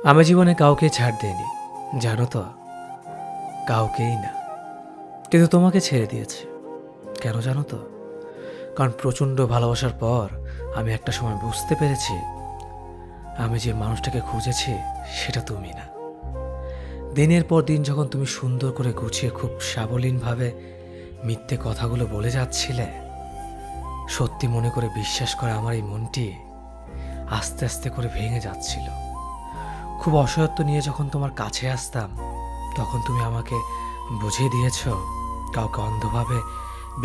আমি জীবনে কাউকে ছাড় দিইনি, জানো তো, কাউকেই না। কিন্তু তোমাকে ছেড়ে দিয়েছি। কেন জানো তো? কারণ প্রচণ্ড ভালোবাসার পর আমি একটা সময় বুঝতে পেরেছি আমি যে মানুষটাকে খুঁজেছি সেটা তুমি না। দিনের পর দিন যখন তুমি সুন্দর করে গুছিয়ে খুব সাবলীনভাবে মিথ্যে কথাগুলো বলে যাচ্ছিলে, সত্যি মনে করে বিশ্বাস করে আমার এই মনটি আস্তে আস্তে করে ভেঙে যাচ্ছিল। খুব অসহায়ত্ব নিয়ে যখন তোমার কাছে আসতাম, তখন তুমি আমাকে বুঝিয়ে দিয়েছ কাউকে অন্ধভাবে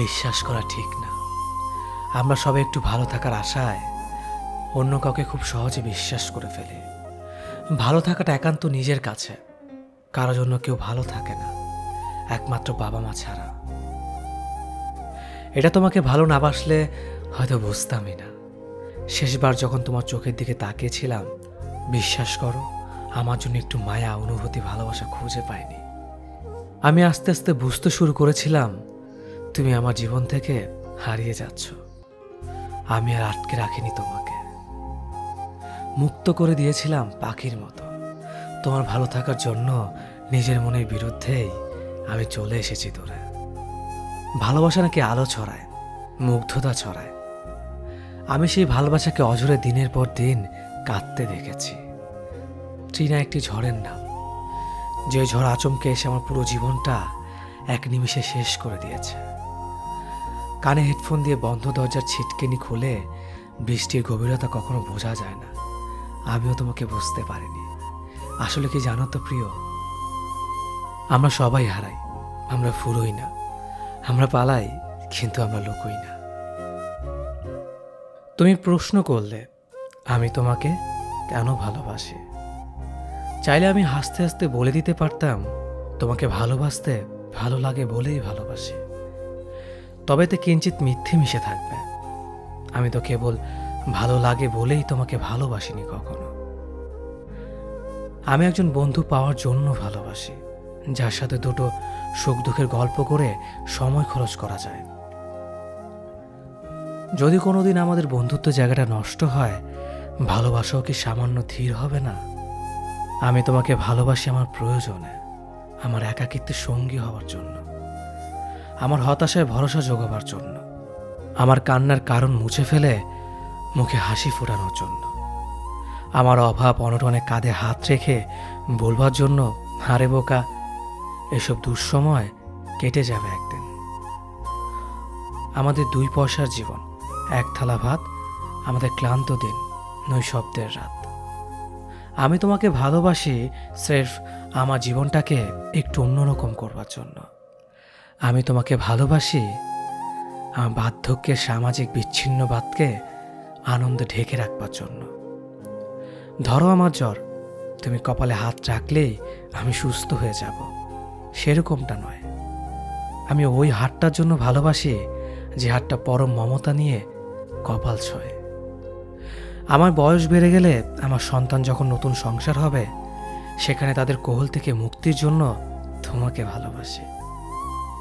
বিশ্বাস করা ঠিক না। আমরা সবাই একটু ভালো থাকার আশায় অন্য কাউকে খুব সহজে বিশ্বাস করে ফেলি। ভালো থাকাটা একান্ত নিজের কাছে, কারো জন্য কেউ ভালো থাকে না, একমাত্র বাবা মা ছাড়া। এটা তোমাকে ভালো না বাসলে হয়তো বুঝতামই না। শেষবার যখন তোমার চোখের দিকে তাকিয়েছিলাম, বিশ্বাস করো, আমার জন্য একটু মায়া, অনুভূতি, ভালোবাসা খুঁজে পাইনি। আমি আস্তে আস্তে বুঝতে শুরু করেছিলাম তুমি আমার জীবন থেকে হারিয়ে যাচ্ছ। আমি আর আটকে রাখিনি তোমাকে, মুক্ত করে দিয়েছিলাম পাখির মতো। তোমার ভালো থাকার জন্য নিজের মনের বিরুদ্ধেই আমি চলে এসেছি দূরে। ভালোবাসা নাকি আলো ছড়ায়, মুগ্ধতা ছড়ায়। আমি সেই ভালোবাসাকে অঝরে দিনের পর দিন কাঁদতে দেখেছি। ট্রিনা একটি ঝড়ের নাম, যে ঝড় আচমকে এসে আমার পুরো জীবনটা এক নিমিষে শেষ করে দিয়েছে। কানে হেডফোন দিয়ে বন্ধ দরজার ছিটকেনি খুলে বৃষ্টির গভীরতা কখনো বোঝা যায় না। আমিও তোমাকে বুঝতে পারিনি। আসলে কি জানো তো প্রিয়, আমরা সবাই হারাই, আমরা ফুরোই না, আমরা পালাই, কিন্তু আমরা লুকোই না। তুমি প্রশ্ন করলে আমি তোমাকে কেন ভালোবাসি। চাইলে আমি হাসতে হাসতে বলে দিতে পারতাম তোমাকে ভালোবাসতে ভালো লাগে বলেই ভালোবাসি। তবে এতে কিঞ্চিত মিথ্যে মিশে থাকবে। আমি তো কেবল ভালো লাগে বলেই তোমাকে ভালোবাসিনি কখনো। আমি একজন বন্ধু পাওয়ার জন্য ভালোবাসি, যার সাথে দুটো সুখ দুঃখের গল্প করে সময় খরচ করা যায়। যদি কোনোদিন আমাদের বন্ধুত্ব জায়গাটা নষ্ট হয়, ভালোবাসাও কি সামান্য ধীর হবে না? আমি তোমাকে ভালোবাসি আমার প্রয়োজনে, আমার একাকিত্বের সঙ্গী হওয়ার জন্য, আমার হতাশায় ভরসা জোগাবার জন্য, আমার কান্নার কারণ মুছে ফেলে মুখে হাসি ফোটানোর জন্য, আমার অভাব অনটনে কাঁধে হাত রেখে বলবার জন্য, হারে বোকা, এসব দুঃসময় কেটে যাবে একদিন। আমাদের 2 পয়সার জীবন, এক থালা ভাত, আমাদের ক্লান্ত দিন, নৈশব্দের রাত। আমি তোমাকে ভালোবাসি স্রেফ আমার জীবনটাকে একটু অন্যরকম করবার জন্য। আমি তোমাকে ভালোবাসি আমার বার্ধক্যের সামাজিক বিচ্ছিন্নবাদকে আনন্দে ঢেকে রাখবার জন্য। ধরো আমার জ্বর, তুমি কপালে হাত রাখলেই আমি সুস্থ হয়ে যাব, সেরকমটা নয়। আমি ওই হাতটার জন্য ভালোবাসি যে হাতটা পরম মমতা নিয়ে কপাল ছোঁয়। আমার বয়স বেড়ে গেলে, আমার সন্তান যখন নতুন সংসার হবে, সেখানে তাদের কোহল থেকে মুক্তির জন্য তোমাকে ভালোবাসি।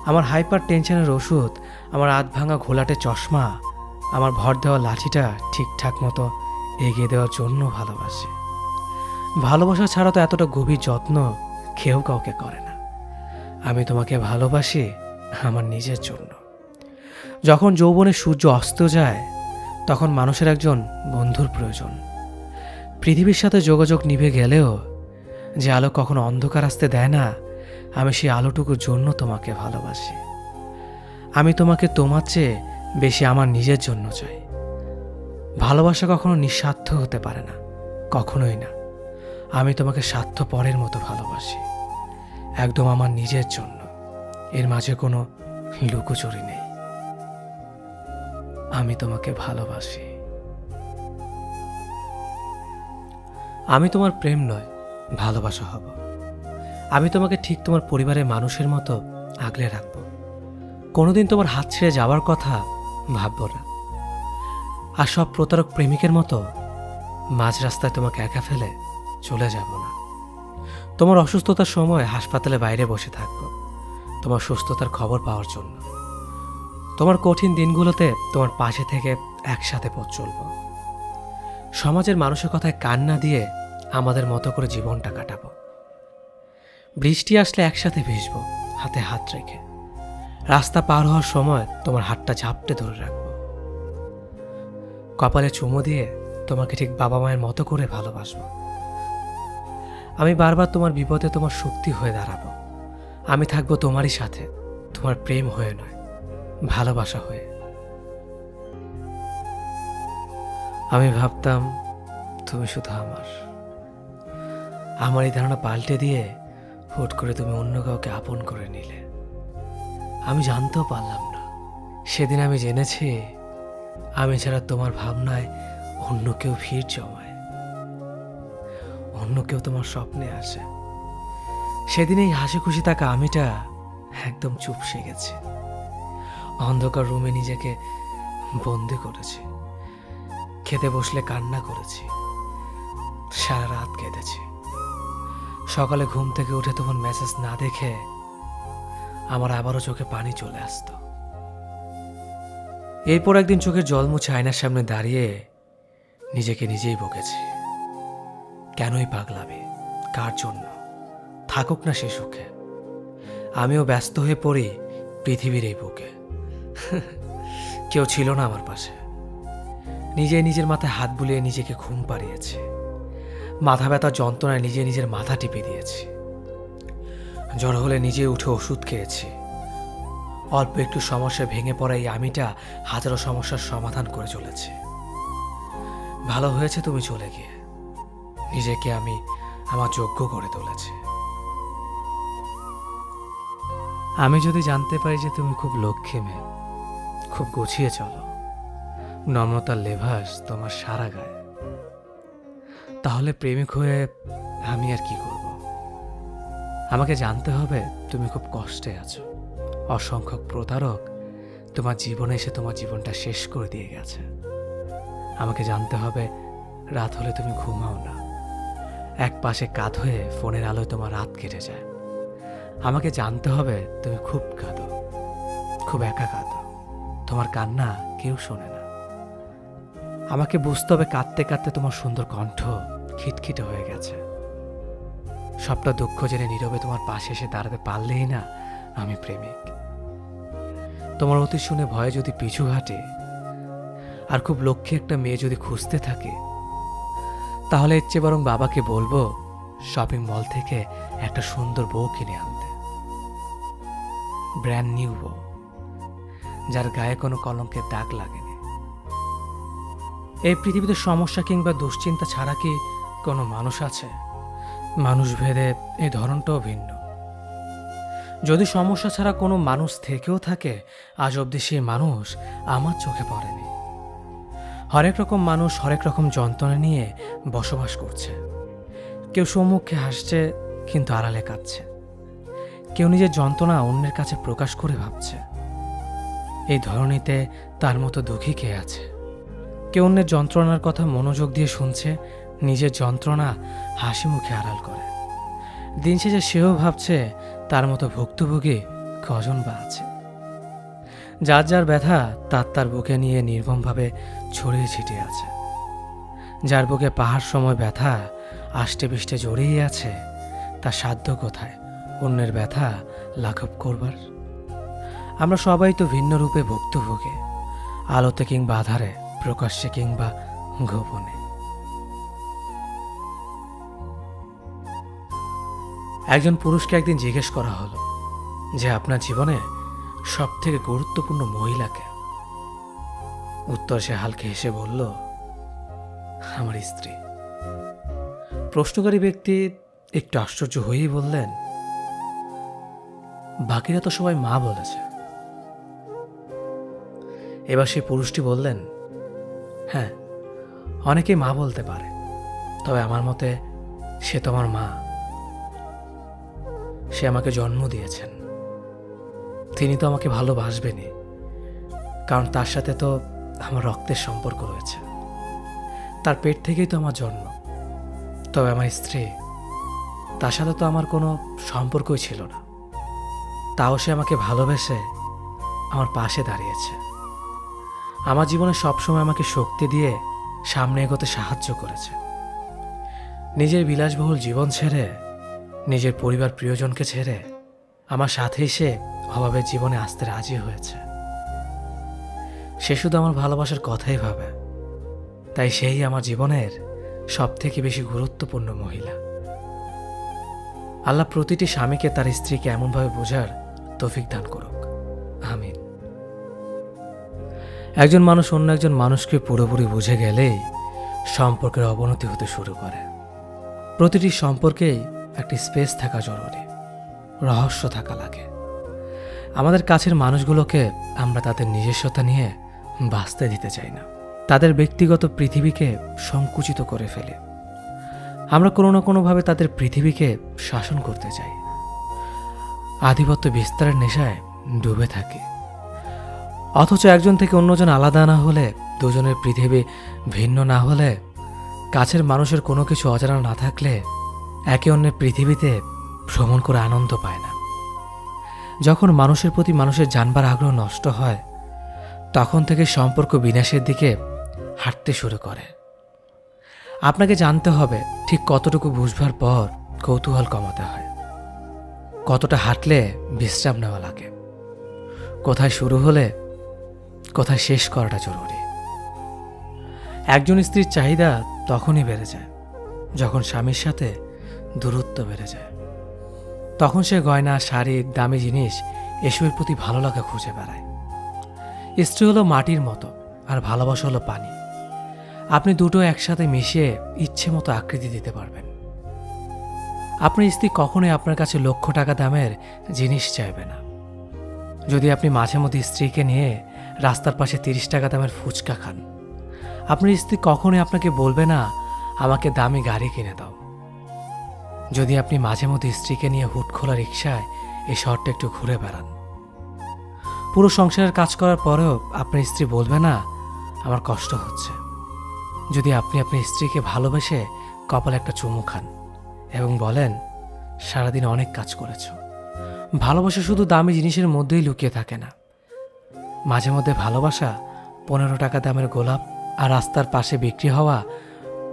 আমার হাইপার টেনশনের ওষুধ, আমার আধ ভাঙা ঘোলাটে চশমা, আমার ভর দেওয়া লাঠিটা ঠিকঠাক মতো এগিয়ে দেওয়ার জন্য ভালোবাসি। ভালোবাসা ছাড়া তো এতটা গভীর যত্ন কেউ কাউকে করে না। আমি তোমাকে ভালোবাসি আমার নিজের জন্য। যখন যৌবনে সূর্য অস্ত যায়, তখন মানুষের একজন বন্ধুর প্রয়োজন। পৃথিবীর সাথে যোগাযোগ নিভে গেলেও যে আলো কখনো অন্ধকার আসতে দেয় না, আমি সেই আলোটুকুর জন্য তোমাকে ভালোবাসি। আমি তোমাকে তোমার চেয়ে বেশি আমার নিজের জন্য চাই। ভালোবাসা কখনো নিঃস্বার্থ হতে পারে না, কখনোই না। আমি তোমাকে স্বার্থপরের মতো ভালোবাসি, একদম আমার নিজের জন্য। এর মাঝে কোনো লুকোচুরি নেই। আমি তোমাকে ভালোবাসি। আমি তোমার প্রেম নয়, ভালোবাসা হব। আমি তোমাকে ঠিক তোমার পরিবারের মানুষের মতো আগলে রাখব। কোনোদিন তোমার হাত ছেড়ে যাওয়ার কথা ভাবব না। আর সব প্রতারক প্রেমিকের মতো মাঝ রাস্তায় তোমাকে একা ফেলে চলে যাব না। তোমার অসুস্থতার সময় হাসপাতালে বাইরে বসে থাকব, তোমার সুস্থতার খবর পাওয়ার জন্য। তোমার কঠিন দিনগুলোতে তোমার পাশে থেকে একসাথে পথ চলব। সমাজের মানুষের কথায় কান না দিয়ে আমাদের মতো করে জীবনটা কাটাবো। বৃষ্টি আসলে একসাথে ভিজবো, হাতে হাত রেখে। রাস্তা পার হওয়ার সময় তোমার হাতটা ঝাপটে ধরে রাখবো। কপালে চুমু দিয়ে তোমাকে ঠিক বাবা মায়ের মতো করে ভালোবাসবো। আমি বারবার তোমার বিপদে তোমার শক্তি হয়ে দাঁড়াবো। আমি থাকবো তোমারই সাথে, তোমার প্রেম হয়ে নয়, ভালোবাসা হয়ে। আমি ভাবতাম তুমি শুধু আমার এই ধারণা পাল্টে দিয়ে হুট করে তুমি অন্য কাউকে আপন করে নিলে। আমি জানতেও পারলাম না, সেদিন আমি জেনেছি আমি ছাড়া তোমার ভাবনায় অন্য কেউ ভিড় জমায়, অন্য কেউ তোমার স্বপ্নে আসে। সেদিন এই হাসি খুশি থাকা আমিটা একদম চুপসে গেছে। অন্ধকার রুমে নিজেকে বন্দি করেছি। খেতে বসলে কান্না করেছি, সারা রাত কেঁদেছি। সকালে ঘুম থেকে উঠে তোমার মেসেজ না দেখে আমার আবারও চোখে পানি চলে আসতো। এরপর একদিন চোখের জল মুছে আয়নার সামনে দাঁড়িয়ে নিজেকে নিজেই বকেছি, কেনই পাগলামি, কার জন্য? থাকুক না সে সুখে। আমিও ব্যস্ত হয়ে পড়ি পৃথিবীর এই বুকে। কেউ ছিল না আমার পাশে। নিজের মাথায় হাত বুলিয়ে নিজেকে ঘুম পাড়িয়েছি। মাথা ব্যথা যন্ত্রণায় নিজের মাথা টিপে দিয়েছি। জ্বর হলে নিজে উঠে ওষুধ খেয়েছি। অল্প একটু সমস্যা ভেঙে পড়া এই আমিটা হাজারো সমস্যার সমাধান করে চলেছে। ভালো হয়েছে তুমি চলে গিয়ে, নিজেকে আমি আমার যোগ্য করে তুলেছি। আমি যদি জানতে পারি যে তুমি খুব লক্ষ্মী মেয়ে, খুব গুছিয়ে চলো, নম্রতার লেভাস তোমার সারা গায়ে, তাহলে প্রেমিক হয়ে আমি আর কি করব? আমাকে জানতে হবে তুমি খুব কষ্টে আছো। অসংখ্য প্রতারক তোমার জীবনে এসে তোমার জীবনটা শেষ করে দিয়ে গেছে। আমাকে জানতে হবে রাত হলে তুমি ঘুমাও না, এক পাশে কাঁধ হয়ে ফোনের আলোয় তোমার রাত কেটে যায়। আমাকে জানতে হবে তুমি খুব কাঁদো, খুব একা কাঁদো, তোমার কান্না কেউ শোনে না। আমাকে বুঝতে হবে কাঁদতে কাঁদতে তোমার সুন্দর কণ্ঠ খিটখিটে হয়ে গেছে। সবটা দুঃখ জেনে নীরবে তোমার পাশে এসে দাঁড়াতে পারলেই না আমি প্রেমিক। তোমার অতি শুনে ভয়ে যদি পিছু হাঁটে আর খুব লক্ষ্যে একটা মেয়ে যদি খুঁজতে থাকে, তাহলে এর চেয়ে বরং বাবাকে বলবো শপিং মল থেকে একটা সুন্দর বউ কিনে আনতে, ব্র্যান্ড নিউ বউ, যার গায়ে কোনো কলঙ্কের দাগ লাগেনি। এই পৃথিবীতে সমস্যা কিংবা দুশ্চিন্তা ছাড়া কি কোনো মানুষ আছে? মানুষ ভেদে এই ধরনটাও ভিন্ন। যদি সমস্যা ছাড়া কোনো মানুষ থেকেও থাকে, আজ অবধি সেই মানুষ আমার চোখে পড়েনি। হরেক রকম মানুষ হরেক রকম যন্ত্রণা নিয়ে বসবাস করছে। কেউ সম্মুখে হাসছে কিন্তু আড়ালে কাঁদছে। কেউ নিজের যন্ত্রণা অন্যের কাছে প্রকাশ করে ভাবছে। এই ধরনীতে তার মতো দুঃখী কে আছে? কেউ অন্যের যন্ত্রণার কথা মনোযোগ দিয়ে শুনছে, নিজের যন্ত্রণা হাসি মুখে আড়াল করে। দিন শেষে সেও ভাবছে তার মতো ভুক্তভোগী কজন বা আছে। যার যার ব্যথা তার বুকে নিয়ে নির্মমভাবে ছড়িয়ে ছিটিয়ে আছে। যার বুকে পাহাড় সময় ব্যথা আষ্টে পৃষ্ঠে জড়িয়ে আছে, তার সাধ্য কোথায় অন্যের ব্যথা লাঘব করবার? আমরা সবাই তো ভিন্ন রূপে ভুক্তভোগী, আলোতে কিংবা আধারে, প্রকাশ্যে কিংবা গোপনে। একজন পুরুষকে একদিন জিজ্ঞেস করা হলো যে আপনার জীবনে সব থেকে গুরুত্বপূর্ণ মহিলাকে। উত্তর সে হালকা হেসে বলল, আমার স্ত্রী। প্রশ্নকারী ব্যক্তি একটু আশ্চর্য হয়েই বললেন, বাকিরা তো সবাই মা বলেছে। এবার সেই পুরুষটি বললেন, হ্যাঁ, অনেকেই মা বলতে পারে, তবে আমার মতে সে তোমার মা। সে আমাকে জন্ম দিয়েছেন, তিনি তো আমাকে ভালোবাসবেনই, কারণ তার সাথে তো আমার রক্তের সম্পর্ক রয়েছে। তার পেট থেকেই তো আমার জন্ম। তবে আমার স্ত্রী, তার সাথে তো আমার কোনো সম্পর্কই ছিল না, তাও সে আমাকে ভালোবেসে আমার পাশে দাঁড়িয়েছে। আমার জীবনে সবসময় আমাকে শক্তি দিয়ে সামনে এগোতে সাহায্য করেছে। নিজের বিলাসবহুল জীবন ছেড়ে, নিজের পরিবার প্রিয়জনকে ছেড়ে আমার সাথেই সে অভাবের জীবনে আসতে রাজি হয়েছে। সে শুধু আমার ভালোবাসার কথাই ভাবে, তাই সেই আমার জীবনের সবথেকে বেশি গুরুত্বপূর্ণ মহিলা। আল্লাহ প্রতিটি স্বামীকে তার স্ত্রীকে এমনভাবে বোঝার তৌফিক দান করুক, আমিন। একজন মানুষ অন্য একজন মানুষকে পুরোপুরি বুঝে গেলেই সম্পর্কের অবনতি হতে শুরু করে। প্রতিটি সম্পর্কেই একটি স্পেস থাকা জরুরি, রহস্য থাকা লাগে। আমাদের কাছের মানুষগুলোকে আমরা তাদের নিজস্বতা নিয়ে বাঁচতে দিতে চাই না, তাদের ব্যক্তিগত পৃথিবীকে সংকুচিত করে ফেলে। আমরা কোনো না কোনোভাবে তাদের পৃথিবীকে শাসন করতে চাই, আধিপত্য বিস্তারের নেশায় ডুবে থাকি। অথচ একজন থেকে অন্যজন আলাদা না হলে, দুজনের পৃথিবী ভিন্ন না হলে, কাছের মানুষের কোনো কিছু অজানা না থাকলে একে অন্যের পৃথিবীতে ভ্রমণ করে আনন্দ পায় না। যখন মানুষের প্রতি মানুষের জানবার আগ্রহ নষ্ট হয়, তখন থেকে সম্পর্ক বিনাশের দিকে হাঁটতে শুরু করে। আপনাকে জানতে হবে ঠিক কতটুকু বুঝবার পর কৌতূহল কমাতে হয়, কতটা হাঁটলে বিশ্রাম নেওয়া লাগে, কোথায় শুরু হলে কোথায় শেষ করাটা জরুরি। একজন স্ত্রীর চাহিদা তখনই বেড়ে যায় যখন স্বামীর সাথে দূরত্ব বেড়ে যায়। তখন সে গয়না, শাড়ি, দামি জিনিস এসবের প্রতি ভালো লাগা খুঁজে বেড়ায়। স্ত্রী হলো মাটির মতো, আর ভালোবাসা হলো পানি। আপনি দুটো একসাথে মিশিয়ে ইচ্ছে মতো আকৃতি দিতে পারবেন। আপনার স্ত্রী কখনোই আপনার কাছে লক্ষ টাকা দামের জিনিস চাইবে না। যদি আপনি মাঝে মধ্যে স্ত্রীকে নিয়ে রাস্তার পাশে 30 টাকা দামের ফুচকা খান, আপনার স্ত্রী কখনোই আপনাকে বলবে না আমাকে দামি গাড়ি কিনে দাও। যদি আপনি মাঝে মধ্যে স্ত্রীকে নিয়ে হুট খোলা রিক্সায় এই শহরটা একটু ঘুরে বেড়ান, পুরো সংসারের কাজ করার পরেও আপনার স্ত্রী বলবে না আমার কষ্ট হচ্ছে। যদি আপনি আপনার স্ত্রীকে ভালোবেসে কপালে একটা চুমু খান এবং বলেন সারাদিন অনেক কাজ করেছ। ভালোবাসা শুধু দামি জিনিসের মধ্যেই লুকিয়ে থাকে না। মাঝে মধ্যে ভালোবাসা 15 টাকা দামের গোলাপ আর রাস্তার পাশে বিক্রি হওয়া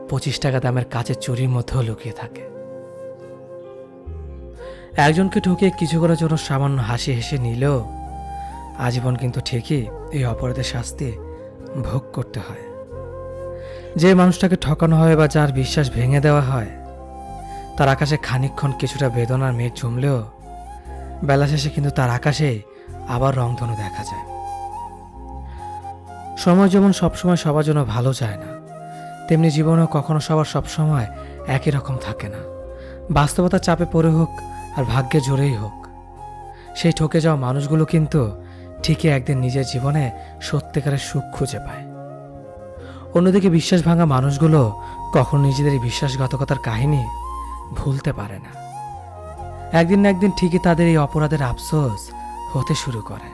25 টাকা দামের কাচের চুরির মধ্যেও লুকিয়ে থাকে। একজনকে ঠকিয়ে কিছু করার জন্য সামান্য হাসি হেসে নিলেও আজীবন কিন্তু ঠিকই এই অপরাধের শাস্তি ভোগ করতে হয়। যে মানুষটাকে ঠকানো হয় বা যার বিশ্বাস ভেঙে দেওয়া হয়, তার আকাশে খানিকক্ষণ কিছুটা বেদনার মেঘ জমলেও বেলা শেষে কিন্তু তার আকাশে আবার রংধনু দেখা যায়। সময় যেমন সবসময় সবার জন্য ভালো যায় না, তেমনি জীবনেও কখনো সবার সবসময় একই রকম থাকে না। বাস্তবতার চাপে পড়ে হোক আর ভাগ্যে জোরেই হোক, সেই ঠকে যাওয়া মানুষগুলো কিন্তু ঠিকই একদিন নিজের জীবনে সত্যিকারের সুখ খুঁজে পায়। অন্যদিকে বিশ্বাস ভাঙা মানুষগুলো কখনো নিজেদের এই বিশ্বাসঘাতকতার কাহিনী ভুলতে পারে না। একদিন না একদিন ঠিকই তাদের এই অপরাধের আফসোস হতে শুরু করে,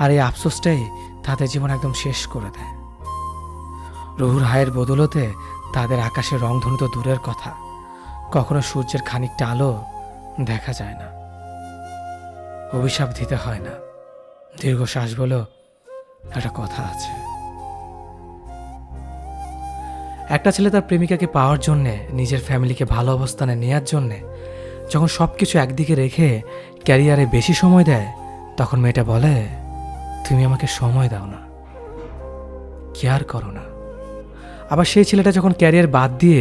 আর এই আফসোসটাই তাদের জীবন একদম শেষ করে দেয়। রুহুর হায়ের বদলতে তাদের আকাশের রংধনু তো দূরের কথা, কখনো সূর্যের খানিকটা আলো দেখা যায় না। অভিশাপ দিতে হয় না, দীর্ঘশ্বাস বলেও একটা কথা আছে। একটা ছেলে তার প্রেমিকাকে পাওয়ার জন্যে, নিজের ফ্যামিলিকে ভালো অবস্থানে নেয়ার জন্যে যখন সবকিছু একদিকে রেখে ক্যারিয়ারে বেশি সময় দেয়, তখন মেয়েটা বলে তুমি আমাকে সময় দাও না, কেয়ার করো না। আবার সেই ছেলেটা যখন ক্যারিয়ার বাদ দিয়ে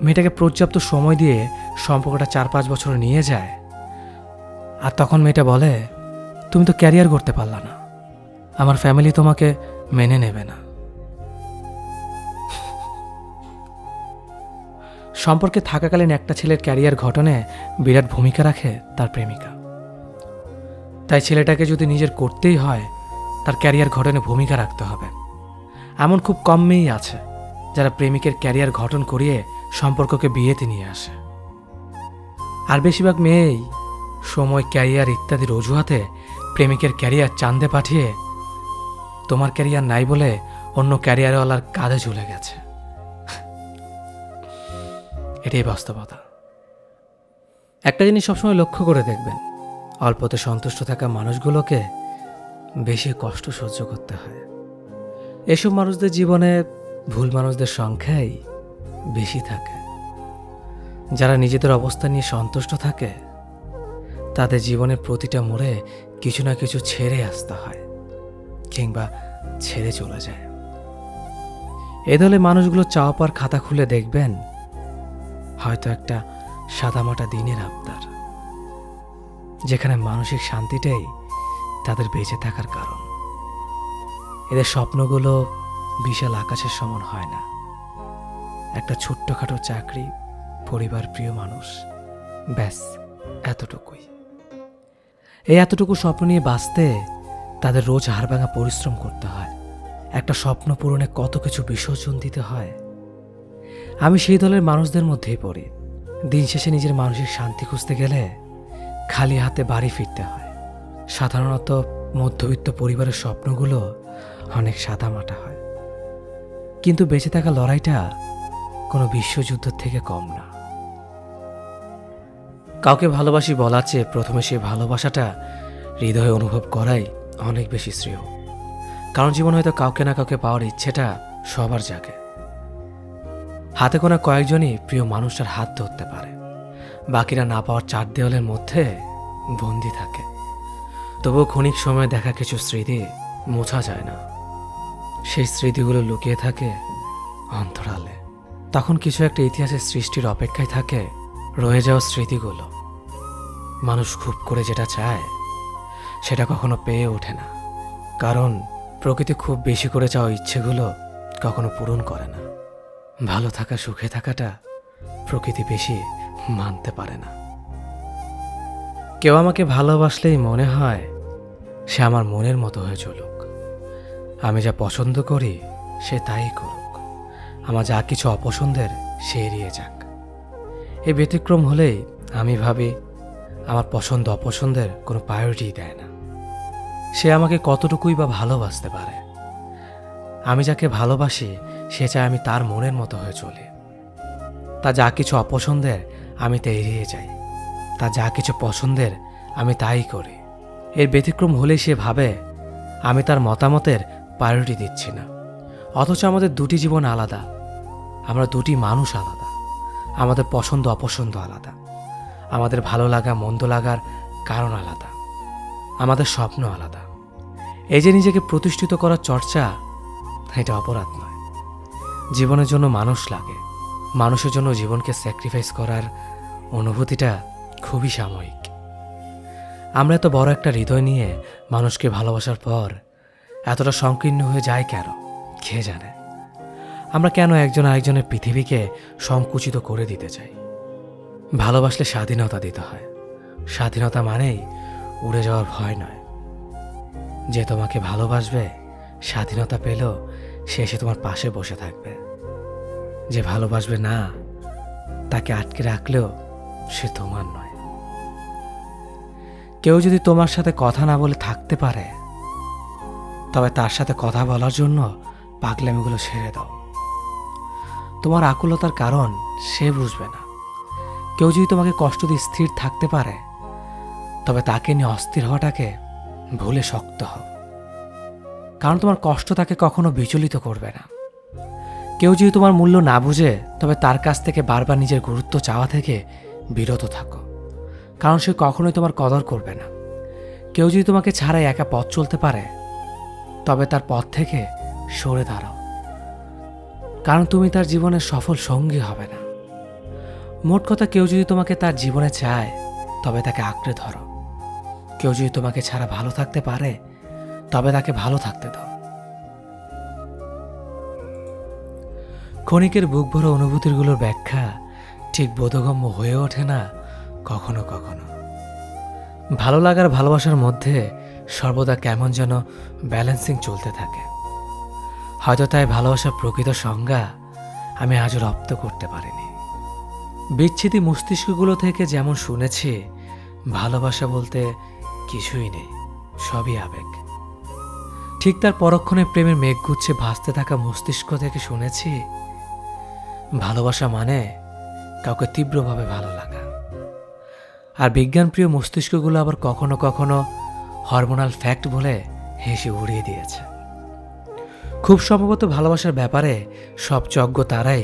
মেয়েটাকে পর্যাপ্ত সময় দিয়ে সম্পর্কটা 4-5 বছর নিয়ে যায়, আর তখন মেয়েটা বলে তুমি তো ক্যারিয়ার করতে পারলা না, আমার ফ্যামিলি তোমাকে মেনে নেবে না। সম্পর্কে থাকাকালীন একটা ছেলের ক্যারিয়ার গঠনে বিরাট ভূমিকা রাখে তার প্রেমিকা। তাই ছেলেটাকে যদি নিজের করতেই হয়, তার ক্যারিয়ার গঠনে ভূমিকা রাখতে হবে। এমন খুব কম মেয়েই আছে যারা প্রেমিকের ক্যারিয়ার গঠন করিয়ে সম্পর্ককে বিয়েতে নিয়ে আসে। আর বেশিরভাগ মেয়েই সময়, ক্যারিয়ার ইত্যাদির অজুহাতে প্রেমিকের ক্যারিয়ার চাঁদে পাঠিয়ে তোমার ক্যারিয়ার নাই বলে অন্য ক্যারিয়ারওয়ালার কাঁধে ঝুলে গেছে। এটাই বাস্তবতা। একটা জিনিস সবসময় লক্ষ্য করে দেখবেন, অল্পতে সন্তুষ্ট থাকা মানুষগুলোকে বেশি কষ্ট সহ্য করতে হয়। এসব মানুষদের জীবনে ভুল মানুষদের সংখ্যাই বেশি থাকে। যারা নিজেদের অবস্থা নিয়ে সন্তুষ্ট থাকে তাদের জীবনের প্রতিটা মোড়ে কিছু না কিছু ছেড়ে আসতে হয় কিংবা ছেড়ে চলে যায়। এ দলে মানুষগুলো চাওয়া পাওয়ার খাতা খুলে দেখবেন হয়তো একটা সাদামাটা দিনের আবদার, যেখানে মানসিক শান্তিটাই তাদের বেঁচে থাকার কারণ। এদের স্বপ্নগুলো বিশাল আকাশের সমান হয় না। একটা ছোট্টখাটো চাকরি, পরিবার, প্রিয় মানুষ, ব্যাস এতটুকুই। এই এতটুকু স্বপ্ন নিয়ে বাঁচতে তাদের রোজ হাড়ভাঙা পরিশ্রম করতে হয়। একটা স্বপ্ন পূরণে কত কিছু বিসর্জন দিতে হয়। আমি সেই দলের মানুষদের মধ্যেই পড়ি। দিন শেষে নিজের মানসিক শান্তি খুঁজতে গেলে খালি হাতে বাড়ি ফিরতে হয়। সাধারণত মধ্যবিত্ত পরিবারের স্বপ্নগুলো অনেক সাদামাটা হয়, কিন্তু বেঁচে থাকা লড়াইটা কোনো বিশ্বযুদ্ধ থেকে কম না। কাউকে ভালোবাসি বলার চেয়ে প্রথমে সেই ভালোবাসাটা হৃদয়ে অনুভব করাই অনেক বেশি শ্রেয়। কারণ জীবন হয়তো কাউকে না কাউকে পাওয়ার ইচ্ছেটা সবার জাগে। হাতে গোনা কয়েকজনই প্রিয় মানুষটার হাত ধরতে পারে, বাকিরা না পাওয়ার চার দেওয়ালের মধ্যে বন্দি থাকে। তবুও ক্ষণিক সময় দেখা কিছু স্মৃতি মোছা যায় না। সেই স্মৃতিগুলো লুকিয়ে থাকে অন্তরালে। তখন কিছু একটা ইতিহাসের সৃষ্টির অপেক্ষায় থাকে রয়ে যাওয়া স্মৃতিগুলো। মানুষ খুব করে যেটা চায় সেটা কখনো পেয়ে ওঠে না, কারণ প্রকৃতি খুব বেশি করে চাওয়া ইচ্ছেগুলো কখনো পূরণ করে না। ভালো থাকা, সুখে থাকাটা প্রকৃতি বেশি মানতে পারে না। কেউ আমাকে ভালোবাসলেই মনে হয় সে আমার মনের মতো হয়ে চলুক। আমি যা পছন্দ করি সে তাই করুক। আমার যা কিছু অপছন্দের সে এড়িয়ে যাক। এই ব্যতিক্রম হলেই আমি ভাবি আমার পছন্দ অপছন্দের কোনো প্রায়োরিটি দেয় না। সে আমাকে কতটুকুই বা ভালোবাসতে পারে। আমি যাকে ভালোবাসি সে চায় আমি তার মনের মতো হয়ে চলি। তা যা কিছু অপছন্দের আমি তা এড়িয়ে যাই, তা যা কিছু পছন্দের আমি তাই করি। এর ব্যতিক্রম হলেই সে ভাবে আমি তার মতামতের প্রায়োরিটি দিচ্ছি না। অথচ আমাদের দুটি জীবন আলাদা, আমরা দুটি মানুষ আলাদা, আমাদের পছন্দ অপছন্দ আলাদা, আমাদের ভালো লাগা মন্দ লাগার কারণ আলাদা, আমাদের স্বপ্ন আলাদা। এই যে নিজেকে প্রতিষ্ঠিত করার চর্চা, এটা অপরাধ নয়। জীবনের জন্য মানুষ লাগে, মানুষের জন্য জীবনকে স্যাক্রিফাইস করার অনুভূতিটা খুবই সাময়িক। আমরা এত বড় একটা হৃদয় নিয়ে মানুষকে ভালোবাসার পর এতটা সংকীর্ণ হয়ে যায় কেন, কে জানে। আমরা কেন একজন আরেকজনের পৃথিবীকে সংকুচিত করে দিতে চাই? ভালোবাসলে স্বাধীনতা দিতে হয়। স্বাধীনতা মানেই উড়ে যাওয়ার ভয় নয়। যে তোমাকে ভালোবাসবে স্বাধীনতা পেলেও সে এসে তোমার পাশে বসে থাকবে। যে ভালোবাসবে না, তাকে আটকে রাখলেও সে তোমার নয়। কেউ যদি তোমার সাথে কথা না বলে থাকতে পারে, তবে তার সাথে কথা বলার জন্য পাগলামিগুলো ছেড়ে দাও। তোমার আকুলতার কারণ সে বুঝবে না। কেউ যদি তোমাকে কষ্ট দিয়ে স্থির থাকতে পারে, তবে তাকে নিয়ে অস্থির হওয়াটাকে ভুলে শক্ত হও। কারণ তোমার কষ্ট তাকে কখনো বিচলিত করবে না। কেউ যদি তোমার মূল্য না বুঝে, তবে তার কাছ থেকে বারবার নিজের গুরুত্ব চাওয়া থেকে বিরত থাকো। কারণ সে কখনোই তোমার কদর করবে না। কেউ যদি তোমাকে ছাড়াই একা পথ চলতে পারে, তবে তার পথ থেকে সরে দাঁড়াও। কারণ তুমি তার জীবনের সফল সঙ্গী হবে না। মোট কথা, কেউ যদি তোমাকে তার জীবনে চায়, তবে তাকে আঁকড়ে ধরো। কেউ যদি তোমাকে ছাড়া ভালো থাকতে পারে, তবে তাকে ভালো থাকতে দাও। ক্ষণিকের বুক ভরা অনুভূতিগুলোর ব্যাখ্যা ঠিক বোধগম্য হয়ে ওঠে না কখনো কখনো। ভালো লাগার ভালোবাসার মধ্যে সর্বদা কেমন যেন ব্যালেন্সিং চলতে থাকে। হয়তো তাই ভালোবাসার প্রকৃত সংজ্ঞা আমি আজও রপ্ত করতে পারিনি। বিচ্ছেদী মস্তিষ্কগুলো থেকে যেমন শুনেছি ভালোবাসা বলতে কিছুই নেই, সবই আবেগ। ঠিক তার পরক্ষণে প্রেমের মেঘগুচ্ছে ভাসতে থাকা মস্তিষ্ক থেকে শুনেছি ভালোবাসা মানে কাউকে তীব্রভাবে ভালো লাগা। আর বিজ্ঞানপ্রিয় মস্তিষ্কগুলো আবার কখনো কখনো হরমোনাল ফ্যাক্ট বলে হেসে উড়িয়ে দিয়েছে। খুব সম্ভবত ভালোবাসার ব্যাপারে সব যজ্ঞ তারাই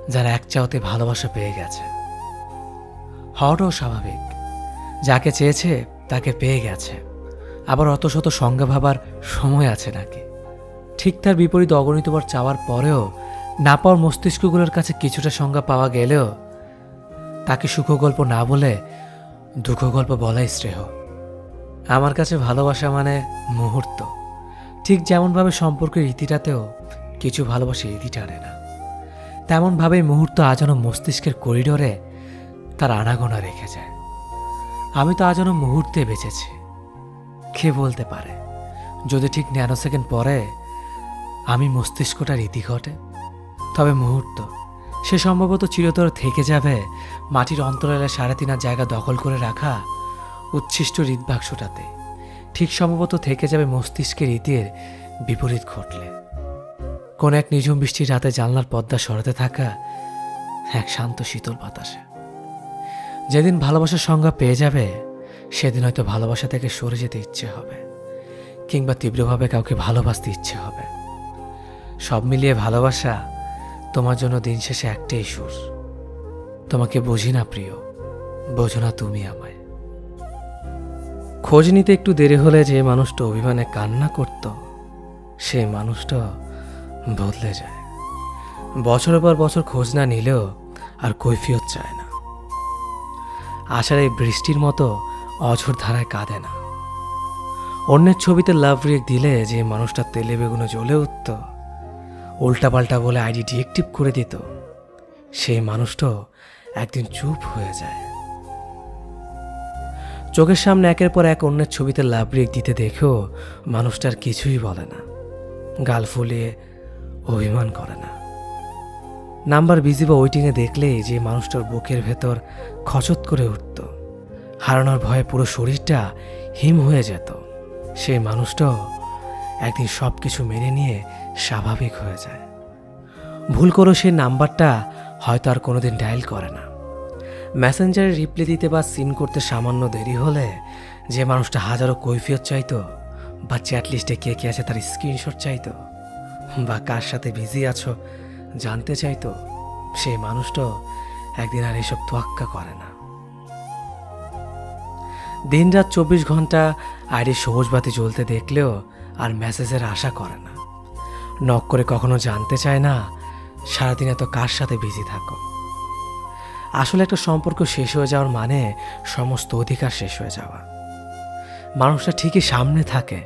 যারা এক চাওতে ভালোবাসা পেয়ে গেছে। হওয়াটাও স্বাভাবিক। যাকে চেয়েছে তাকে পেয়ে গেছে, আবার অত শত সংজ্ঞা ভাবার সময় আছে নাকি? ঠিক তার বিপরীত অগণিতবার চাওয়ার পরেও না পাওয়ার মস্তিষ্কগুলোর কাছে কিছুটা সংজ্ঞা পাওয়া গেলেও তাকে সুখগল্প না বলে দুঃখ গল্প বলাই শ্রেয়। আমার কাছে ভালোবাসা মানে মুহূর্ত, ঠিক যেমনভাবে সম্পর্কের ইতিটাতেও কিছু ভালোবাসা ইতি টানে না, তেমনভাবেই মুহূর্ত আজও মস্তিষ্কের করিডোরে তার আনাগোনা রেখে যায়। আমি তো আজও মুহূর্তে বেঁচেছি। কে বলতে পারে যদি ঠিক ন্যানোসেকেন্ড পরে আমি মস্তিষ্কটার ইতি ঘটে? তবে মুহূর্ত সে সম্ভবত চিরতর থেকে যাবে মাটির অন্তরালে 3.5 জায়গা দখল করে রাখা উচ্ছিষ্ট হৃদবাক্সটাতে, ঠিক সম্ভবত থেকে যাবে মস্তিষ্কের ইতির বিপরীত ঘটলে কোন এক নিঝুম বৃষ্টির রাতে জানলার পর্দা সরাতে থাকা এক শান্ত শীতল বাতাসে। যেদিন ভালোবাসার সংজ্ঞা পেয়ে যাবে সেদিন হয়তো ভালোবাসা থেকে সরে যেতে ইচ্ছে হবে, কিংবা তীব্রভাবে কাউকে ভালোবাসতে ইচ্ছে হবে। সব মিলিয়ে ভালোবাসা তোমার জন্য দিন শেষে একটাই সুর, তোমাকে বুঝি না প্রিয়, বোঝো না তুমি আমায়। খোঁজ নিতে একটু দেরি হলে যে মানুষটা অভিমানে কান্না করত, সে মানুষটা বদলে যায়। বছরের পর বছর খোঁজ না নিলেও আর কৈফিয়ত চায় না। আশার এই বৃষ্টির মতো অঝোর ধারায় কাঁদে না। অন্যের ছবিতে লাভ রিয়েক্ট দিলে যে মানুষটা তেলে বেগুনে জ্বলে উঠত, উল্টাপাল্টা বলে আইডি ডিএক্টিভ করে দিত, সেই মানুষটা একদিন চুপ হয়ে যায়। চোখের সামনে একের পর এক অন্যের ছবিতে লাভ রিয়েক্ট দিতে দেখেও মানুষটার কিছুই বলে না, গাল ফুলিয়ে অভিমান করে না। নাম্বার বিজি বা ওয়েটিংয়ে দেখলেই যে মানুষটার বুকের ভেতর খচত করে উঠত, হারানোর ভয়ে পুরো শরীরটা হিম হয়ে যেত, সেই মানুষটাও একদিন সব কিছু মেনে নিয়ে স্বাভাবিক হয়ে যায়। ভুল করে সেই নাম্বারটা হয়তো আর কোনোদিন ডায়াল করে না। মেসেঞ্জারে রিপ্লাই দিতে বা সিন করতে সামান্য দেরি হলে যে মানুষটা হাজারো কৈফিয়ত চাইতো, বা চ্যাট লিস্টে কে কে আছে তার স্ক্রিনশট চাইতো, বা কার সাথে বিজি আছো জানতে চাইতো, সেই মানুষটাও একদিন আর এসব তোয়াক্কা করে না। দিনরাত 24 ঘন্টা আইডি সবুজ বাতি জ্বলতে দেখলেও আর মেসেজের আশা করে না। নক করে কখনো জানতে চায় না সারাদিন এত কার সাথে বিজি থাকো। আসলে একটা সম্পর্ক শেষ হয়ে যাওয়ার মানে সমস্ত অধিকার শেষ হয়ে যাওয়া। মানুষটা ঠিকই সামনে থাকে,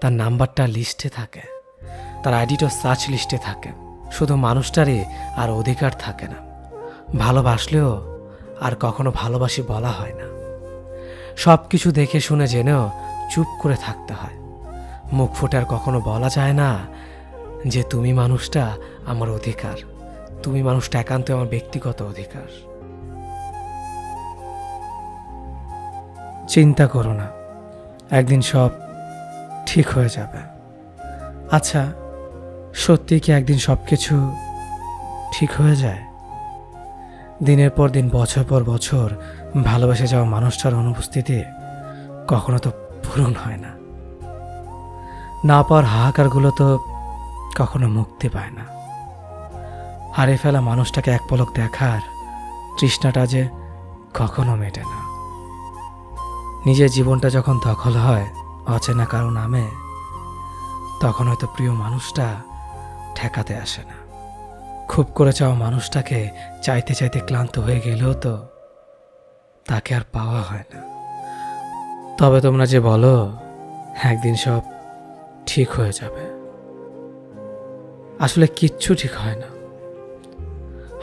তার নাম্বারটা লিস্টে থাকে, তার আইডিটা সার্চ লিস্টে থাকে, শুধু মানুষটারই আর অধিকার থাকে না। ভালোবাসলেও আর কখনো ভালোবাসি বলা হয় না। সব কিছু দেখে শুনে জেনেও চুপ করে থাকতে হয়। মুখ ফুটে আর কখনো বলা যায় না যে তুমি মানুষটা আমার অধিকার, তুমি মানুষটা একান্ত আমার ব্যক্তিগত অধিকার। চিন্তা করো না, একদিন সব ঠিক হয়ে যাবে। আচ্ছা, সত্যি কি একদিন সব কিছু ঠিক হয়ে যায়? দিনের পর দিন, বছর পর বছর ভালোবেসে যাওয়া মানুষটার অনুপস্থিতি কখনো তো পূরণ হয় না। না পাওয়ার হাহাকারগুলো তো কখনো মুক্তি পায় না। হারিয়ে ফেলা মানুষটাকে এক পলক দেখার তৃষ্ণাটা যে কখনো মেটে না। নিজের জীবনটা যখন দখল হয় অচেনা কারো নামে, তখন হয়তো প্রিয় মানুষটা ঠেকাতে আসে না। খুব করে চাওয়া মানুষটাকে চাইতে চাইতে ক্লান্ত হয়ে গেলেও তো তাকে আর পাওয়া হয় না। তবে তোমরা যে বলো একদিন সব ঠিক হয়ে যাবে, আসলে কিচ্ছু ঠিক হয় না।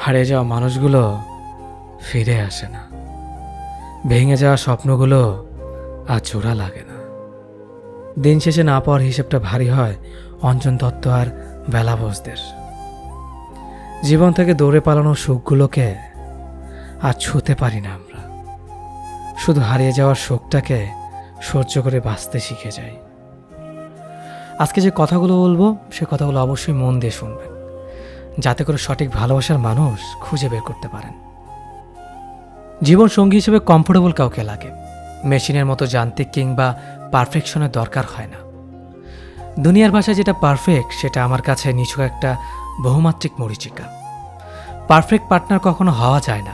হারিয়ে যাওয়া মানুষগুলো ফিরে আসে না, ভেঙে যাওয়া স্বপ্নগুলো আর জোড়া লাগে না। দিন শেষে না পাওয়ার হিসেবটা ভারী হয় অঞ্জন দত্ত আর বেলা বোসদের। জীবন থেকে দৌড়ে পালানোর সুখগুলোকে আর ছুঁতে পারি না আমরা, শুধু হারিয়ে যাওয়ার শোকটাকে সহ্য করে বাঁচতে শিখে যাই। আজকে যে কথাগুলো বলবো সে কথাগুলো অবশ্যই মন দিয়ে শুনবেন, যাতে করে সঠিক ভালোবাসার মানুষ খুঁজে বের করতে পারেন। জীবন সঙ্গী হিসেবে কমফোর্টেবল কাউকে লাগে, মেশিনের মতো যান্ত্রিক কিংবা পারফেকশনের দরকার হয় না। দুনিয়ার ভাষায় যেটা পারফেক্ট সেটা আমার কাছে নিছক একটা বহুমাত্রিক মরীচিকা। পারফেক্ট পার্টনার কখনো হওয়া যায় না,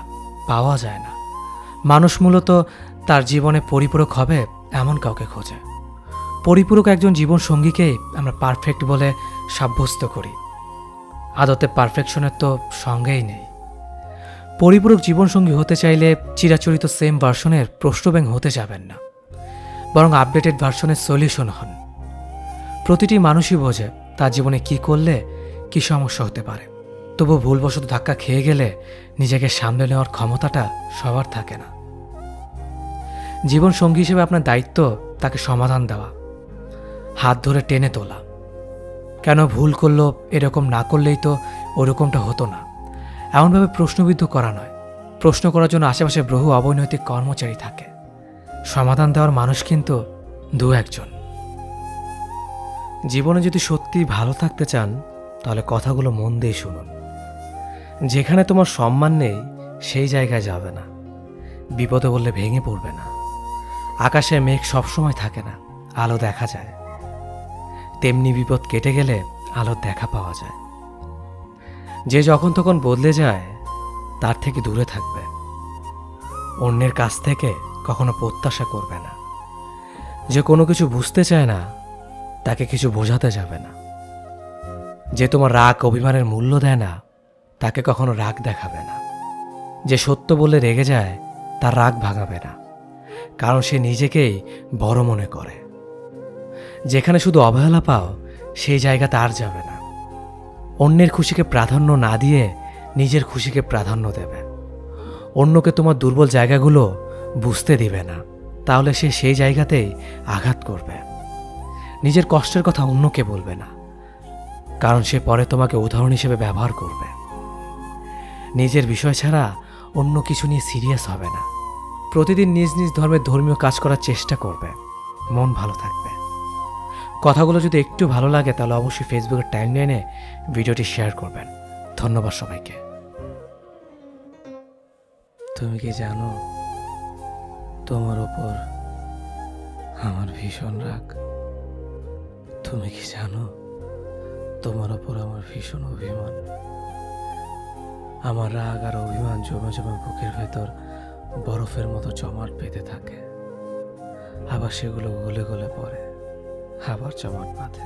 পাওয়া যায় না। মানুষ মূলত তার জীবনে পরিপূরক হবে এমন কাউকে খোঁজে। পরিপূরক একজন জীবন সঙ্গীকেই আমরা পারফেক্ট বলে সাব্যস্ত করি। আদতে পারফেকশনের তো সঙ্গেই নেই। পরিপূরক জীবনসঙ্গী হতে চাইলে চিরাচরিত সেম ভার্সনের প্রশ্নব্যাং হতে যাবেন না, বরং আপডেটেড ভার্সনের সলিউশন হন। প্রতিটি মানুষই বোঝে তার জীবনে কি করলে কি সমস্যা হতে পারে, তবু ভুলবশত ধাক্কা খেয়ে গেলে নিজেকে সামলে নেওয়ার ক্ষমতাটা সবার থাকে না। জীবন সঙ্গী হিসেবে আপনার দায়িত্ব তাকে সমাধান দেওয়া, হাত ধরে টেনে তোলা। কেন ভুল করলো, এরকম না করলেই তো ওরকমটা হতো না, এমনভাবে প্রশ্নবিদ্ধ করা নয়। প্রশ্ন করার জন্য আশেপাশে বহু অবৈনৈতিক কর্মচারী থাকে, সমাধান দেওয়ার মানুষ কিন্তু দু একজন। জীবনে যদি সত্যি ভালো থাকতে চান তাহলে কথাগুলো মন দিয়ে শুনুন। যেখানে তোমার সম্মান নেই সেই জায়গায় যাবে না। বিপদে বললে ভেঙে পড়বে না। আকাশে মেঘ সবসময় থাকে না, আলো দেখা যায়। তেমনি বিপদ কেটে গেলে আলোর দেখা পাওয়া যায়। যে যখন তখন বদলে যায় তার থেকে দূরে থাকবে। অন্যের কাছ থেকে কখনো প্রত্যাশা করবে না। যে কোনো কিছু বুঝতে চায় না তাকে কিছু বোঝাতে যাবে না। যে তোমার রাগ অভিমানের মূল্য দেয় না তাকে কখনো রাগ দেখাবে না। যে সত্য বলে রেগে যায় তার রাগ ভাঙাবে না, কারণ সে নিজেকেই বড় মনে করে। যেখানে শুধু অবহেলা পাও সেই জায়গাতে আর যাবে না। অন্যের খুশিকে প্রাধান্য না দিয়ে নিজের খুশিকে প্রাধান্য দেবে। অন্যকে তোমার দুর্বল জায়গাগুলো বুঝতে দিবে না, তাহলে সে সেই জায়গাতেই আঘাত করবে। নিজের কষ্টের কথা অন্যকে বলবে না, কারণ সে পরে তোমাকে উদাহরণ হিসেবে ব্যবহার করবে। নিজের বিষয় ছাড়া অন্য কিছু নিয়ে সিরিয়াস হবে না। প্রতিদিন নিজ নিজ ধর্মের ধর্মীয় কাজ করার চেষ্টা করবে, মন ভালো থাকবে। কথাগুলো যদি একটু ভালো লাগে তাহলে অবশ্যই ফেসবুকের টাইমলাইনে ভিডিওটি শেয়ার করবেন। ধন্যবাদ সবাইকে। তুমি কি জানো তোমার ওপর আমার ভীষণ রাগ? তুমি কি জানো তোমার ওপর আমার ভীষণ অভিমান? আমার রাগ আর অভিমান জমে জমে বুকের ভেতর বরফের মতো জমাট বেঁধে থাকে। আবার সেগুলো গলে গলে পড়ে, আবার জমাট বাঁধে।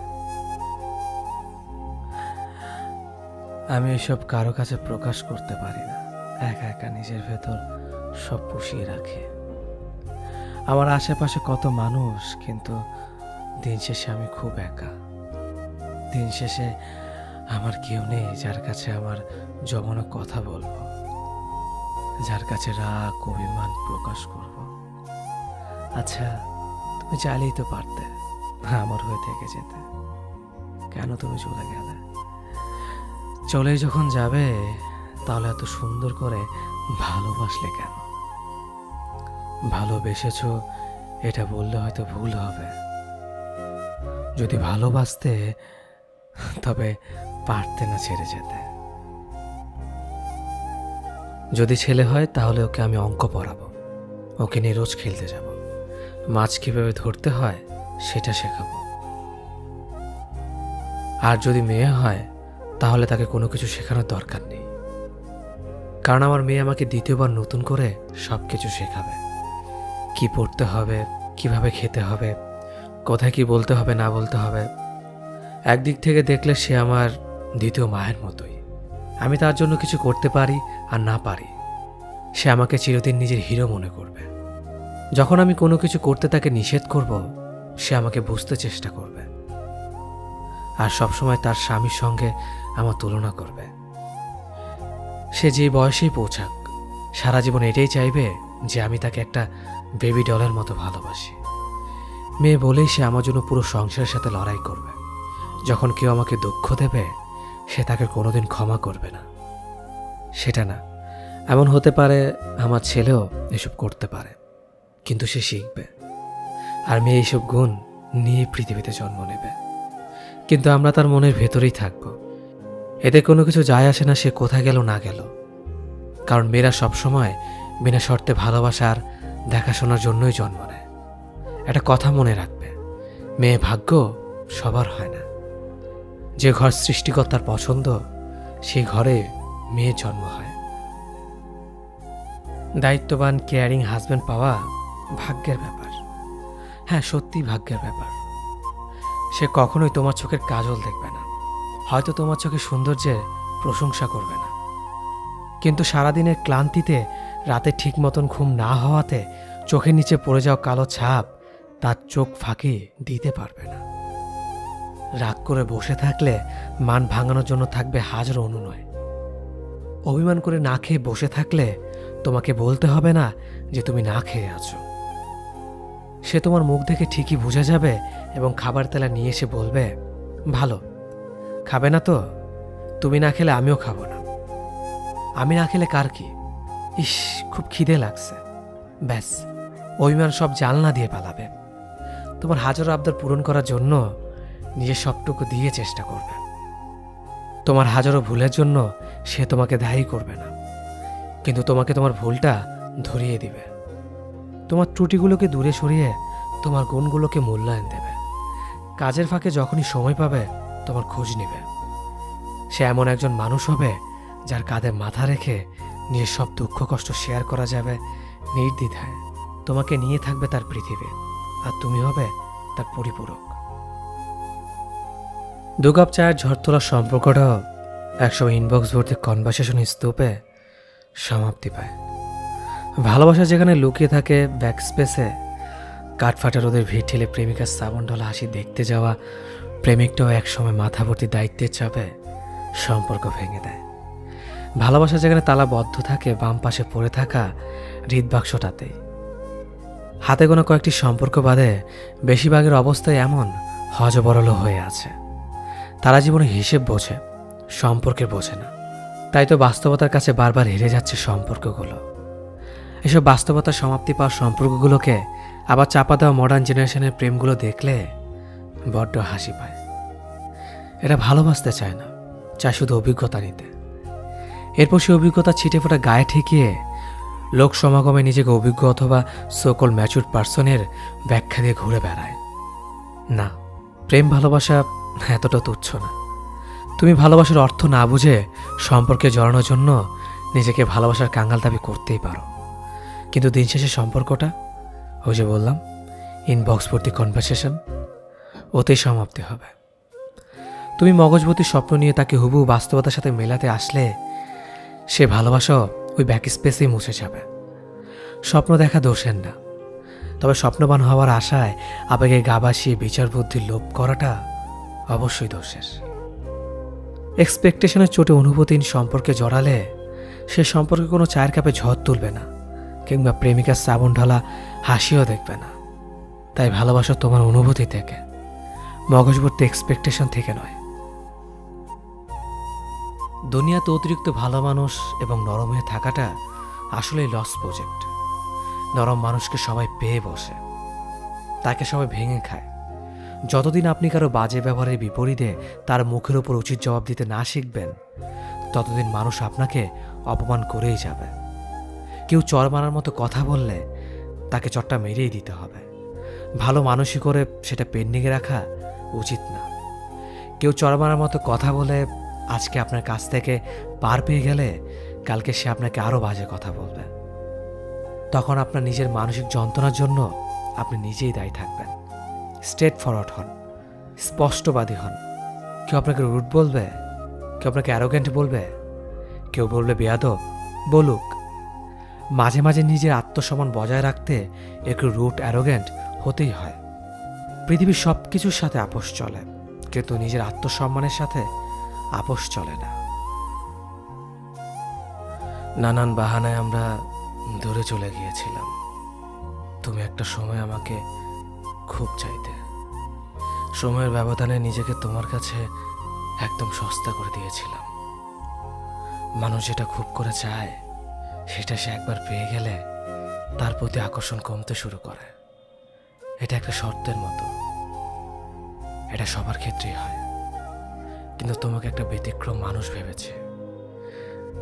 আমি এসব কারো কাছে প্রকাশ করতে পারি না, একা একা নিজের ভেতর সব পুষিয়ে রাখি। আমার আশেপাশে কত মানুষ, কিন্তু দিন শেষে আমি খুব একা। দিন শেষে আমার কেউ নেই যার কাছে আমার জমানো কথা বলবো, যার কাছে রাগ অভিমান প্রকাশ করব। আচ্ছা, তুমি চাইলেই তো পারতে আমার হয়ে থেকে যেতে। কেন তুমি চলে গেলে? চলে যখন যাবে তাহলে এত সুন্দর করে ভালোবাসলে কেন? ভালোবেসেছ এটা বললে হয়তো ভুল হবে। যদি ভালোবাসতে তবে পারতে না ছেড়ে যেতে। যদি ছেলে হয় তাহলে ওকে আমি অঙ্ক পড়াবো, ওকে নিয়ে রোজ খেলতে যাব, মাছ কীভাবে ধরতে হয় সেটা শেখাবো। আর যদি মেয়ে হয় তাহলে তাকে কোনো কিছু শেখানোর দরকার নেই, কারণ আমার মেয়ে আমাকে দ্বিতীয়বার নতুন করে সব কিছু শেখাবে। কি পড়তে হবে, কিভাবে খেতে হবে, কোথায় কি বলতে হবে না বলতে হবে। একদিক থেকে দেখলে সে আমার দ্বিতীয় মায়ের মতোই। আমি তার জন্য কিছু করতে পারি আর না পারি, সে আমাকে চিরদিন নিজের হিরো মনে করবে। যখন আমি কোনো কিছু করতে তাকে নিষেধ করব, সে আমাকে বুঝতে চেষ্টা করবে আর সবসময় তার স্বামীর সঙ্গে আমার তুলনা করবে। সে যে বয়সেই পৌঁছাক, সারা জীবন এটাই চাইবে যে আমি তাকে একটা বেবি ডলের মতো ভালোবাসি। মেয়ে বলেই সে আমার জন্য পুরো সংসারের সাথে লড়াই করবে। যখন কেউ আমাকে দুঃখ দেবে সে তাকে কোনোদিন ক্ষমা করবে না। সেটা না, এমন হতে পারে আমার ছেলেও এসব করতে পারে, কিন্তু সে শিখবে। আর মেয়ে এইসব গুণ নিয়ে পৃথিবীতে জন্ম নেবে, কিন্তু আমরা তার মনের ভেতরেই থাকব। এতে কোনো কিছু যায় আসে না সে কোথায় গেল না গেল, কারণ মেয়েরা সবসময় বিনা শর্তে ভালোবাসার দেখাশোনার জন্যই জন্ম নেয়। একটা কথা মনে রাখবে, মেয়ে ভাগ্য সবার হয় না। যে ঘর সৃষ্টিকর্তার পছন্দ সেই ঘরে মেয়ের জন্ম হয়। দায়িত্ববান কেয়ারিং হাজব্যান্ড পাওয়া ভাগ্যের ব্যাপার। হ্যাঁ, সত্যি ভাগ্যের ব্যাপার। সে কখনোই তোমার চোখের কাজল দেখবে না, হয়তো তোমার চোখের সৌন্দর্যের প্রশংসা করবে না, কিন্তু সারাদিনের ক্লান্তিতে রাতে ঠিক মতন ঘুম না হওয়াতে চোখের নিচে পড়ে যাওয়া কালো ছাপ তার চোখ ফাঁকি দিতে পারবে না। রাগ করে বসে থাকলে মান ভাঙানোর জন্য থাকবে হাজারো অনুনয়। অভিমান করে না খেয়ে বসে থাকলে তোমাকে বলতে হবে না যে তুমি না খেয়ে আছো। সে তোমার মুখ দেখে ঠিকই বুঝে যাবে এবং খাবার তেলা নিয়ে এসে বলবে, ভালো খাবে না তো? তুমি না খেলে আমিও খাবো না। আমি না খেলে কার কি? ইস, খুব খিদে লাগছে। ব্যাস, অভিমান সব জানলা দিয়ে পালাবে। তোমার হাজারো আবদার পূরণ করার জন্য নিজের সবটুকু দিয়ে চেষ্টা করবে। তোমার হাজারো ভুলের জন্য সে তোমাকে দায়ী করবে না, কিন্তু তোমাকে তোমার ভুলটা ধরিয়ে দিবে। তোমার ত্রুটিগুলোকে দূরে সরিয়ে তোমার গুণগুলোকে মূল্যায়ন দেবে। কাজের ফাঁকে যখনই সময় পাবে তোমার খোঁজ নেবে। সে এমন একজন মানুষ হবে যার কাঁধে মাথা রেখে নিজের সব দুঃখ কষ্ট শেয়ার করা যাবে নির্দ্বিধায়। তোমাকে নিয়ে থাকবে তার পৃথিবী, আর তুমি হবে তার পরিপূরক। 2 কাপ চায়ের ঝড় তোলা সম্পর্কটাও একসময় ইনবক্স ভর্তি কনভারসেশন স্তূপে সমাপ্তি পায়। ভালোবাসা যেখানে লুকিয়ে থাকে ব্যাক স্পেসে, কাঠফাটা রোদের ভিড় ঠেলে প্রেমিকার শ্রাবণ ঢলা হাসি দেখতে যাওয়া প্রেমিকটাও একসময় মাথা ভর্তি দায়িত্বের চাপে সম্পর্ক ভেঙে দেয়। ভালোবাসা যেখানে তালাবদ্ধ থাকে বাম পাশে পড়ে থাকা হৃদবাক্সটাতেই। হাতে গোনা কয়েকটি সম্পর্ক বাদে বেশিরভাগের অবস্থায় এমন হজবরল হয়ে আছে। তারা জীবনে হিসেব বোঝে, সম্পর্কে বোঝে না। তাই তো বাস্তবতার কাছে বারবার হেরে যাচ্ছে সম্পর্কগুলো। এসব বাস্তবতার সমাপ্তি পাওয়া সম্পর্কগুলোকে আবার চাপা দেওয়া মডার্ন জেনারেশনের প্রেমগুলো দেখলে বড্ড হাসি পায়। এরা ভালোবাসতে চায় না, চায় শুধু অভিজ্ঞতা নিতে। এরপর সে অভিজ্ঞতা ছিটে ফোটা গায়ে ঠেকিয়ে লোক সমাগমে নিজেকে অভিজ্ঞ অথবা সকল ম্যাচুর পার্সনের ব্যাখ্যা দিয়ে ঘুরে বেড়ায়। না, প্রেম ভালোবাসা এতটা তুচ্ছ না। তুমি ভালোবাসার অর্থ না বুঝে সম্পর্কে জড়ানোর জন্য নিজেকে ভালোবাসার কাঙ্গাল দাবি করতেই পারো, কিন্তু দিন শেষে সম্পর্কটা, ওই যে বললাম ইনবক্স ভর্তি কনভারসেশন, ওতেই সমাপ্তি হবে। তুমি মগজভর্তি স্বপ্ন নিয়ে তাকে হুবহু বাস্তবতার সাথে মেলাতে আসলে সে ভালোবাসাও ওই ব্যাক স্পেসেই মুছে যাবে। স্বপ্ন দেখা দোষের না, তবে স্বপ্নবান হওয়ার আশায় আবেগে গা ভাসিয়ে বিচার বুদ্ধির লোভ করাটা অবশ্যই দোষের। এক্সপেকটেশনের চোটে অনুভূতিহীন সম্পর্কে জড়ালে সে সম্পর্কে কোনো চায়ের কাপে ঝড় তুলবে না, কিংবা প্রেমিকার শ্রাবণ ঢালা হাসিও দেখবে না। তাই ভালোবাসা তোমার অনুভূতি থেকে, মগজভর্তি এক্সপেকটেশন থেকে নয়। দুনিয়াতে অতিরিক্ত ভালো মানুষ এবং নরম হয়ে থাকাটা আসলেই লস প্রজেক্ট। নরম মানুষকে সবাই পেয়ে বসে, তাকে সবাই ভেঙে খায়। যতদিন আপনি কারো বাজে ব্যবহারের বিপরীতে তার মুখের উপর উচিত জবাব দিতে না শিখবেন, ততদিন মানুষ আপনাকে অপমান করেই যাবে। কেউ চর মারার মতো কথা বললে তাকে চটটা মেরেই দিতে হবে। ভালো মানুষই করে সেটা পেন্ডিংয়ে রাখা উচিত না। কেউ চর মারার মতো কথা বলে আজকে আপনার কাছ থেকে পার পেয়ে গেলে কালকে সে আপনাকে আরও বাজে কথা বলবে। তখন আপনার নিজের মানসিক যন্ত্রণার জন্য আপনি নিজেই দায়ী থাকবেন। স্ট্রেট ফরওয়ার্ড হন, স্পষ্টবাদী হন। কেউ আপনাকে রুড বলবে, কেউ আপনাকে অ্যারোগেন্ট বলবে, কেউ বলবে বেয়াদব, বলুক। মাঝে মাঝে নিজের আত্মসম্মান বজায় রাখতে একটু রুট অ্যারোগেন্ট হতেই হয়। পৃথিবীর সব কিছুর সাথে আপোষ চলে, কিন্তু নিজের আত্মসম্মানের সাথে আপোষ চলে না। নানান বাহানায় আমরা দূরে চলে গিয়েছিলাম। তুমি একটা সময় আমাকে খুব চাইতে। সময়ের ব্যবধানে নিজেকে তোমার কাছে একদম সস্তা করে দিয়েছিলাম। মানুষ যেটা খুব করে চায় সেটা সে একবার পেয়ে গেলে তার প্রতি আকর্ষণ কমতে শুরু করে। এটা একটা শর্তের মতো, এটা সবার ক্ষেত্রেই হয়। কিন্তু তোমাকে একটা ব্যতিক্রম মানুষ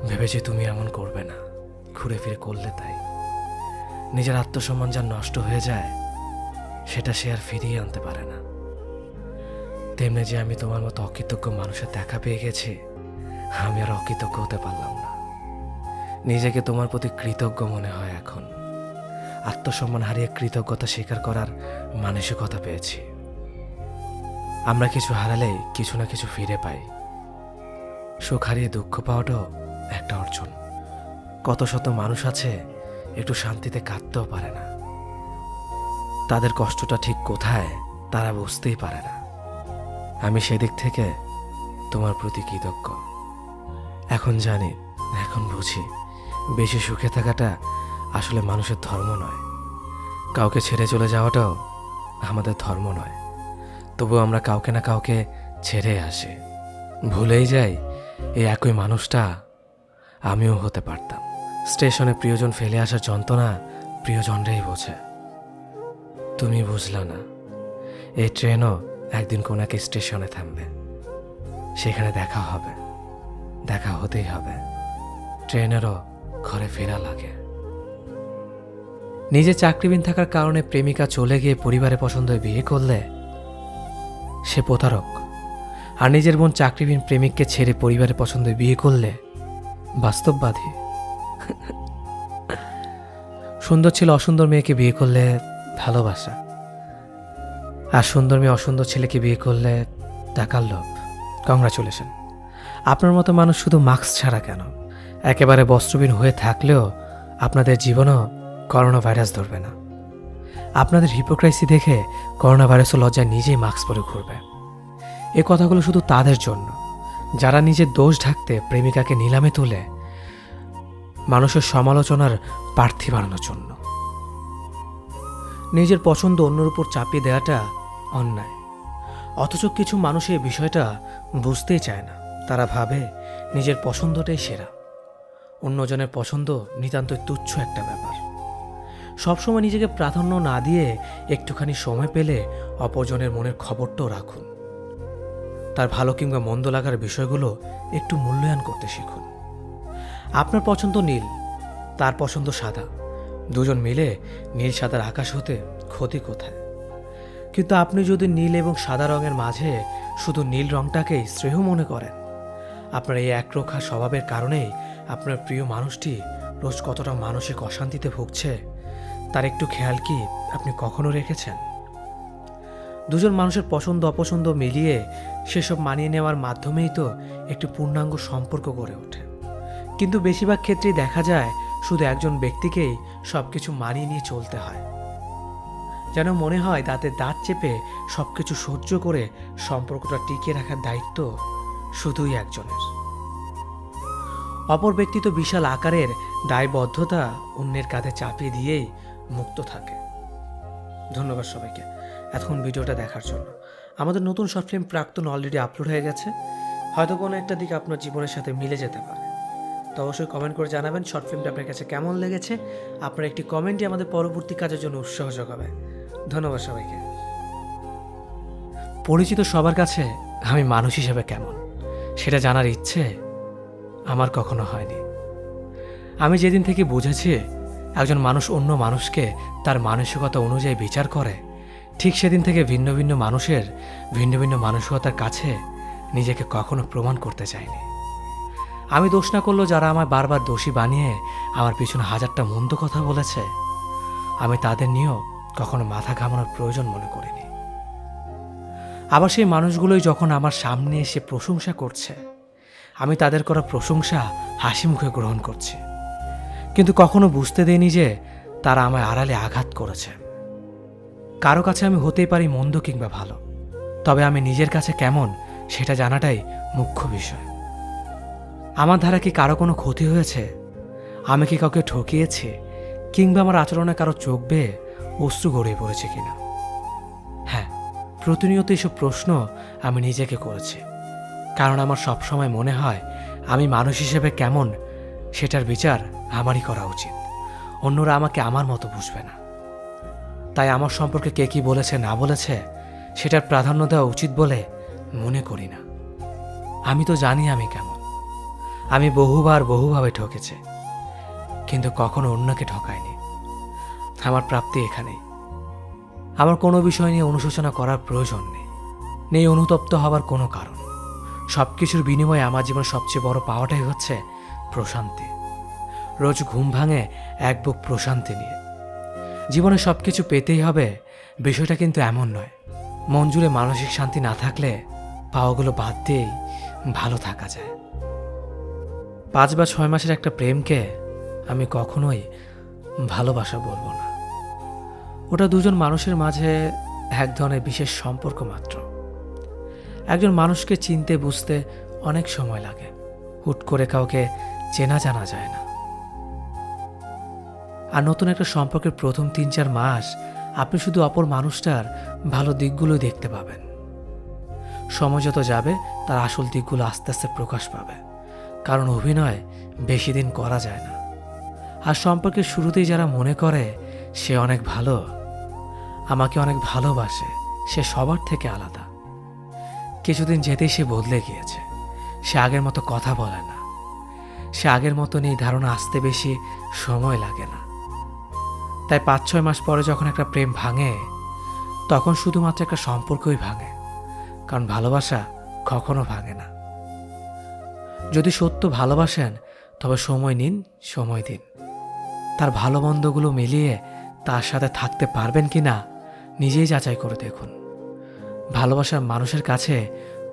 ভেবেছে তুমি এমন করবে না, ঘুরে ফিরে করলে তাই। নিজের আত্মসম্মান যা নষ্ট হয়ে যায় সেটা সে আর ফিরিয়ে আনতে পারে না। তেমনি যে আমি তোমার মতো অকৃতজ্ঞ মানুষের দেখা পেয়ে গেছি, আমি আর অকৃতজ্ঞ হতে পারলাম না। নিজেকে তোমার প্রতি কৃতজ্ঞ মনে হয় এখন। আত্মসম্মান হারিয়ে কৃতজ্ঞতা স্বীকার করার মানসিকতা পেয়েছি। আমরা কিছু হারালেই কিছু না কিছু ফিরে পাই। সুখ হারিয়ে দুঃখ পাওয়াটাও একটা অর্জন। কত শত মানুষ আছে একটু শান্তিতে কাঁদতেও পারে না। তাদের কষ্টটা ঠিক কোথায় তারা বুঝতেই পারে না। আমি সেদিক থেকে তোমার প্রতি কৃতজ্ঞ। এখন জানি, এখন বুঝি, বেশি সুখে থাকাটা আসলে মানুষের ধর্ম নয়। কাউকে ছেড়ে চলে যাওয়াটাও আমাদের ধর্ম নয়। তবু আমরা কাউকে না কাউকে ছেড়ে আসি। ভুলেই যাই এই একই মানুষটা আমিও হতে পারতাম। স্টেশনে প্রিয়জন ফেলে আসার যন্ত্রণা প্রিয়জনরাই বোঝে। তুমি বুঝলা না, এই ট্রেনও একদিন কোন এক স্টেশনে থামবে। সেখানে দেখা হবে, দেখা হতেই হবে। ট্রেনেরও ঘরে ফেরা লাগে। নিজে চাকরিবিহীন থাকার কারণে প্রেমিকা চলে গিয়ে পরিবারের পছন্দে বিয়ে করলে সে প্রতারক। আর নিজের বোন চাকরিবিহীন প্রেমিককে ছেড়ে পরিবারের পছন্দে বিয়ে করলে বাস্তববাদী। সুন্দর ছেলে অসুন্দর মেয়েকে বিয়ে করলে ভালোবাসা, আর সুন্দর মেয়ে অসুন্দর ছেলেকে বিয়ে করলে টাকার লোভ। কংগ্রাচুলেশন, আপনার মতো মানুষ শুধু মাস্ক ছাড়া কেন, একেবারে বস্ত্রবিহীন হয়ে থাকলেও আপনাদের জীবনও করোনা ভাইরাস ধরবে না। আপনাদের হিপোক্রেসি দেখে করোনা ভাইরাসও লজ্জায় নিজেই মাস্ক পরে ঘুরবে। এ কথাগুলো শুধু তাদের জন্য যারা নিজের দোষ ঢাকতে প্রেমিকাকে নিলামে তুলে মানুষের সমালোচনার প্রার্থী বানানোর জন্য। নিজের পছন্দ অন্যের উপর চাপিয়ে দেওয়াটা অন্যায়। অথচ কিছু মানুষ এই বিষয়টা বুঝতেই চায় না। তারা ভাবে নিজের পছন্দটাই সেরা, অন্যজনের পছন্দ নিতান্তই তুচ্ছ একটা ব্যাপার। সবসময় নিজেকে প্রাধান্য না দিয়ে একটুখানি সময় পেলে অপরজনের মনের খবরটাও রাখুন। তার ভালো কিংবা মন্দ লাগার বিষয়গুলো একটু মূল্যায়ন করতে শিখুন। আপনার পছন্দ নীল, তার পছন্দ সাদা। দুজন মিলে নীল সাদার আকাশ হতে ক্ষতি কোথায়? কিন্তু আপনি যদি নীল এবং সাদা রঙের মাঝে শুধু নীল রঙটাকেই শ্রেয় মনে করেন, আপনার এই একরোখা স্বভাবের কারণেই আপনার প্রিয় মানুষটি রোজ কতটা মানসিক অশান্তিতে ভুগছে তার একটু খেয়াল কি আপনি কখনো রেখেছেন? দুজন মানুষের পছন্দ অপছন্দ মিলিয়ে সেসব মানিয়ে নেওয়ার মাধ্যমেই তো একটি পূর্ণাঙ্গ সম্পর্ক গড়ে ওঠে। কিন্তু বেশিরভাগ ক্ষেত্রেই দেখা যায় শুধু একজন ব্যক্তিকেই সবকিছু মানিয়ে নিয়ে চলতে হয়। যেন মনে হয় দাঁতে দাঁত চেপে সবকিছু সহ্য করে সম্পর্কটা টিকিয়ে রাখার দায়িত্ব শুধুই একজনের। অপর ব্যক্তি তো বিশাল আকারের দায়বদ্ধতা অন্যের কাঁধে চাপিয়ে দিয়েই মুক্ত থাকে। ধন্যবাদ সবাইকে এতক্ষণ ভিডিওটা দেখার জন্য। আমাদের নতুন শর্ট ফিল্ম প্রাক্তন অলরেডি আপলোড হয়ে গেছে। হয়তো কোনো একটা দিক আপনার জীবনের সাথে মিলে যেতে পারে। তো অবশ্যই কমেন্ট করে জানাবেন শর্ট ফিল্মটা আপনার কাছে কেমন লেগেছে। আপনার একটি কমেন্টই আমাদের পরবর্তী কাজের জন্য উৎসাহ যোগাবে। ধন্যবাদ সবাইকে। পরিচিত সবার কাছে আমি মানুষ হিসেবে কেমন সেটা জানার ইচ্ছে আমার কখনো হয়নি। আমি যেদিন থেকে বুঝেছি একজন মানুষ অন্য মানুষকে তার মানসিকতা অনুযায়ী বিচার করে, ঠিক সেদিন থেকে ভিন্ন ভিন্ন মানুষের ভিন্ন ভিন্ন মানসিকতার কাছে নিজেকে কখনো প্রমাণ করতে চাইনি। আমি দোষ না করলেও যারা আমায় বারবার দোষী বানিয়ে আমার পিছনে হাজারটা মন্দ কথা বলেছে, আমি তাদের নিয়েও কখনো মাথা ঘামানোর প্রয়োজন মনে করিনি। আবার সেই মানুষগুলোই যখন আমার সামনে এসে প্রশংসা করছে, আমি তাদের করা প্রশংসা হাসি মুখে গ্রহণ করছি। কিন্তু কখনো বুঝতে দেইনি যে তারা আমায় আড়ালে আঘাত করেছে। কারো কাছে আমি হতেই পারি মন্দ কিংবা ভালো, তবে আমি নিজের কাছে কেমন সেটা জানাটাই মুখ্য বিষয়। আমার দ্বারা কি কারো কোনো ক্ষতি হয়েছে? আমি কি কাউকে ঠকিয়েছি? কিংবা আমার আচরণে কারো চোখ বেয়ে অশ্রু গড়িয়ে পড়েছে কিনা? হ্যাঁ, প্রতিনিয়ত এসব প্রশ্ন আমি নিজেকে করেছি। কারণ আমার সবসময় মনে হয় আমি মানুষ হিসেবে কেমন সেটার বিচার আমারই করা উচিত। অন্যরা আমাকে আমার মতো বুঝবে না। তাই আমার সম্পর্কে কে কি বলেছে না বলেছে সেটার প্রাধান্য দেওয়া উচিত বলে মনে করি না। আমি তো জানি আমি কেমন। আমি বহুভাবে ঠকেছি, কিন্তু কখনো অন্যকে ঠকাইনি। আমার প্রাপ্তি এখানেই। আমার কোনো বিষয় নিয়ে অনুশোচনা করার প্রয়োজন নেই অনুতপ্ত হওয়ার কোনো কারণ। সব কিছুর বিনিময়ে আমার জীবনের সবচেয়ে বড় পাওয়াটাই হচ্ছে প্রশান্তি। রোজ ঘুম ভাঙে এক বুক প্রশান্তি নিয়ে। জীবনে সব কিছু পেতেই হবে বিষয়টা কিন্তু এমন নয়। মন জুড়ে মানসিক শান্তি না থাকলে পাওয়াগুলো বাদ দিয়েই ভালো থাকা যায়। 5 বা 6 মাসের একটা প্রেমকে আমি কখনোই ভালোবাসা বলবো না। ওটা দুজন মানুষের মাঝে এক ধরনের বিশেষ সম্পর্ক মাত্র। একজন মানুষকে চিনতে বুঝতে অনেক সময় লাগে। হুট করে কাউকে চেনা জানা যায় না। আর নতুন একটা সম্পর্কের প্রথম 3-4 মাস আপনি শুধু অপর মানুষটার ভালো দিকগুলো দেখতে পাবেন। সময় যত যাবে তার আসল দিকগুলো আস্তে আস্তে প্রকাশ পাবে, কারণ অভিনয় বেশি দিন করা যায় না। আর সম্পর্কের শুরুতেই যারা মনে করে সে অনেক ভালো, আমাকে অনেক ভালোবাসে, সে সবার থেকে আলাদা, কিছুদিন যেতেই সে বদলে গিয়েছে। সে আগের মতো কথা বলে না, সে আগের মতন এই ধারণা আসতে বেশি সময় লাগে না। তাই 5-6 মাস পরে যখন একটা প্রেম ভাঙে, তখন শুধুমাত্র একটা সম্পর্কই ভাঙে, কারণ ভালোবাসা কখনো ভাঙে না। যদি সত্য ভালোবাসেন তবে সময় নিন, সময় দিন। তার ভালো মন্দগুলো মিলিয়ে তার সাথে থাকতে পারবেন কি না নিজেই যাচাই করে দেখুন। ভালোবাসার মানুষের কাছে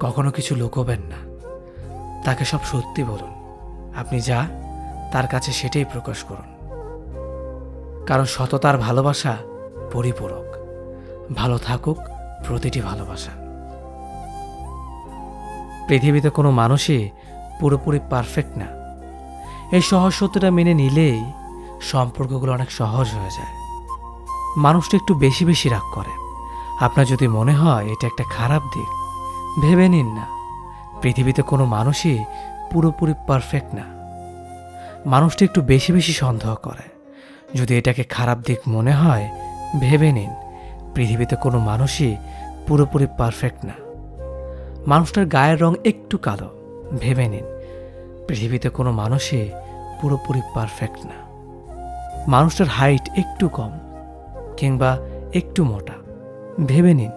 কখনো কিছু লুকোবেন না, তাকে সব সত্যি বলুন। আপনি যা তার কাছে সেটাই প্রকাশ করুন, কারণ সততার ভালোবাসা পরিপূরক। ভালো থাকুক প্রতিটি ভালোবাসা। পৃথিবীতে কোনো মানুষই পুরোপুরি পারফেক্ট না। এই সহজ সত্যটা মেনে নিলেই সম্পর্কগুলো অনেক সহজ হয়ে যায়। মানুষটা একটু বেশি বেশি রাগ করে। আপনার যদি মনে হয় এটা একটা খারাপ দিক, ভেবে নিন না। পৃথিবীতে কোনো মানুষই পুরোপুরি পারফেক্ট না। মানুষটা একটু বেশি বেশি সন্দেহ করে। যদি এটাকে খারাপ দিক মনে হয়, ভেবে নিন পৃথিবীতে কোনো মানুষই পুরোপুরি পারফেক্ট না। মানুষটার গায়ের রং একটু কালো, ভেবে নিন পৃথিবীতে কোনো মানুষই পুরোপুরি পারফেক্ট না। মানুষটার হাইট একটু কম কিংবা একটু মোটা, ভেবে নিন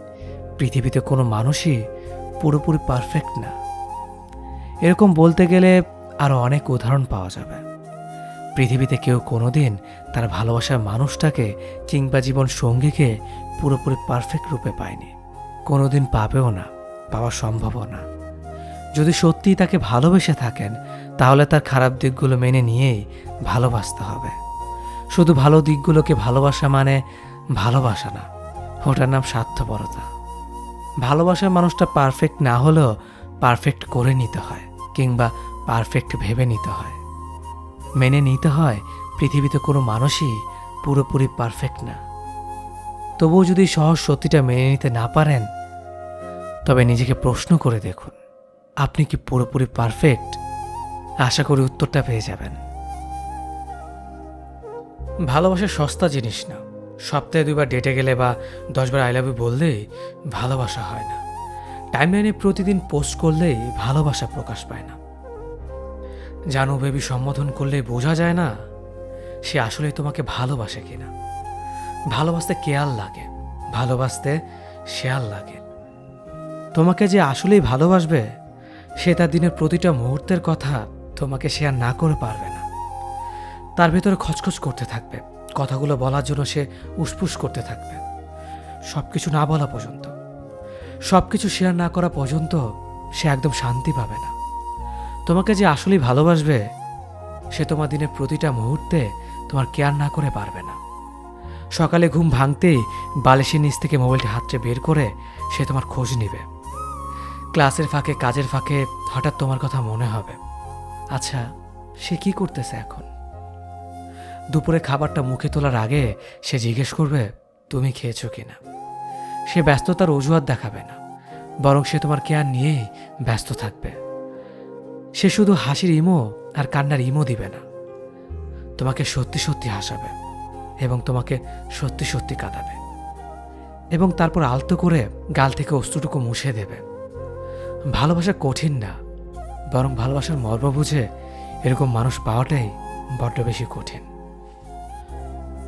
পৃথিবীতে কোনো মানুষই পুরোপুরি পারফেক্ট না। এরকম বলতে গেলে আরও অনেক উদাহরণ পাওয়া যাবে। পৃথিবীতে কেউ কোনোদিন তার ভালোবাসার মানুষটাকে কিংবা জীবন সঙ্গীকে পুরোপুরি পারফেক্ট রূপে পায়নি, কোনোদিন পাবেও না, পাওয়া সম্ভবও না। যদি সত্যিই তাকে ভালোবেসে থাকেন, তাহলে তার খারাপ দিকগুলো মেনে নিয়েই ভালোবাসতে হবে। শুধু ভালো দিকগুলোকে ভালোবাসা মানে ভালোবাসা না, ওটার নাম স্বার্থপরতা। ভালোবাসার মানুষটা পারফেক্ট না হলেও পারফেক্ট করে নিতে হয়, কিংবা পারফেক্ট ভেবে নিতে হয়। মেনে নিতে হয় পৃথিবীতে কোনো মানুষই পুরোপুরি পারফেক্ট না। তবুও যদি সহজ সত্যিটা মেনে নিতে না পারেন, তবে নিজেকে প্রশ্ন করে দেখুন, আপনি কি পুরোপুরি পারফেক্ট? আশা করি উত্তরটা পেয়ে যাবেন। ভালোবাসা সস্তা জিনিস না। সপ্তাহে 2 বার ডেটে গেলে বা 10 বার আই লাভ ইউ বললেই ভালোবাসা হয় না। টাইমলাইনে প্রতিদিন পোস্ট করলেই ভালোবাসা প্রকাশ পায় না। জানো বেবি সম্বোধন করলে বোঝা যায় না সে আসলে তোমাকে ভালোবাসে কিনা। ভালোবাসতে কেয়ার লাগে, ভালোবাসতে শেয়ার লাগে। তোমাকে যে আসলেই ভালোবাসবে সে তার দিনের প্রতিটা মুহূর্তের কথা তোমাকে শেয়ার না করে পারবে না। তার ভেতরে খচখচ করতে থাকবে, কথাগুলো বলার জন্য সে উসপুস করতে থাকবে, সবকিছু না বলা পর্যন্ত, সবকিছু শেয়ার না করা পর্যন্ত সে একদম শান্তি পাবে না। তোমাকে যে আসলেই ভালোবাসবে সে তোমার দিনের প্রতিটা মুহূর্তে তোমার কেয়ার না করে পারবে না। সকালে ঘুম ভাঙতেই বালিশের নিচ থেকে মোবাইলটি হাতটা বের করে সে তোমার খোঁজ নেবে। ক্লাসের ফাঁকে, কাজের ফাঁকে হঠাৎ তোমার কথা মনে হবে, আচ্ছা সে কি করতেছে এখন। দুপুরে খাবারটা মুখে তোলার আগে সে জিজ্ঞেস করবে তুমি খেয়েছো কিনা। সে ব্যস্ততার অজুহাত দেখাবে না, বরং সে তোমার কেয়ার নিয়েই ব্যস্ত থাকবে। সে শুধু হাসির ইমো আর কান্নার ইমো দিবে না, তোমাকে সত্যি সত্যি হাসাবে এবং তোমাকে সত্যি সত্যি কাঁদাবে, এবং তারপর আলতো করে গাল থেকে অশ্রুটুকু মুছে দেবে। ভালোবাসা কঠিন না, বরং ভালোবাসার মর্ম বুঝে এরকম মানুষ পাওয়াটাই বড্ড বেশি কঠিন।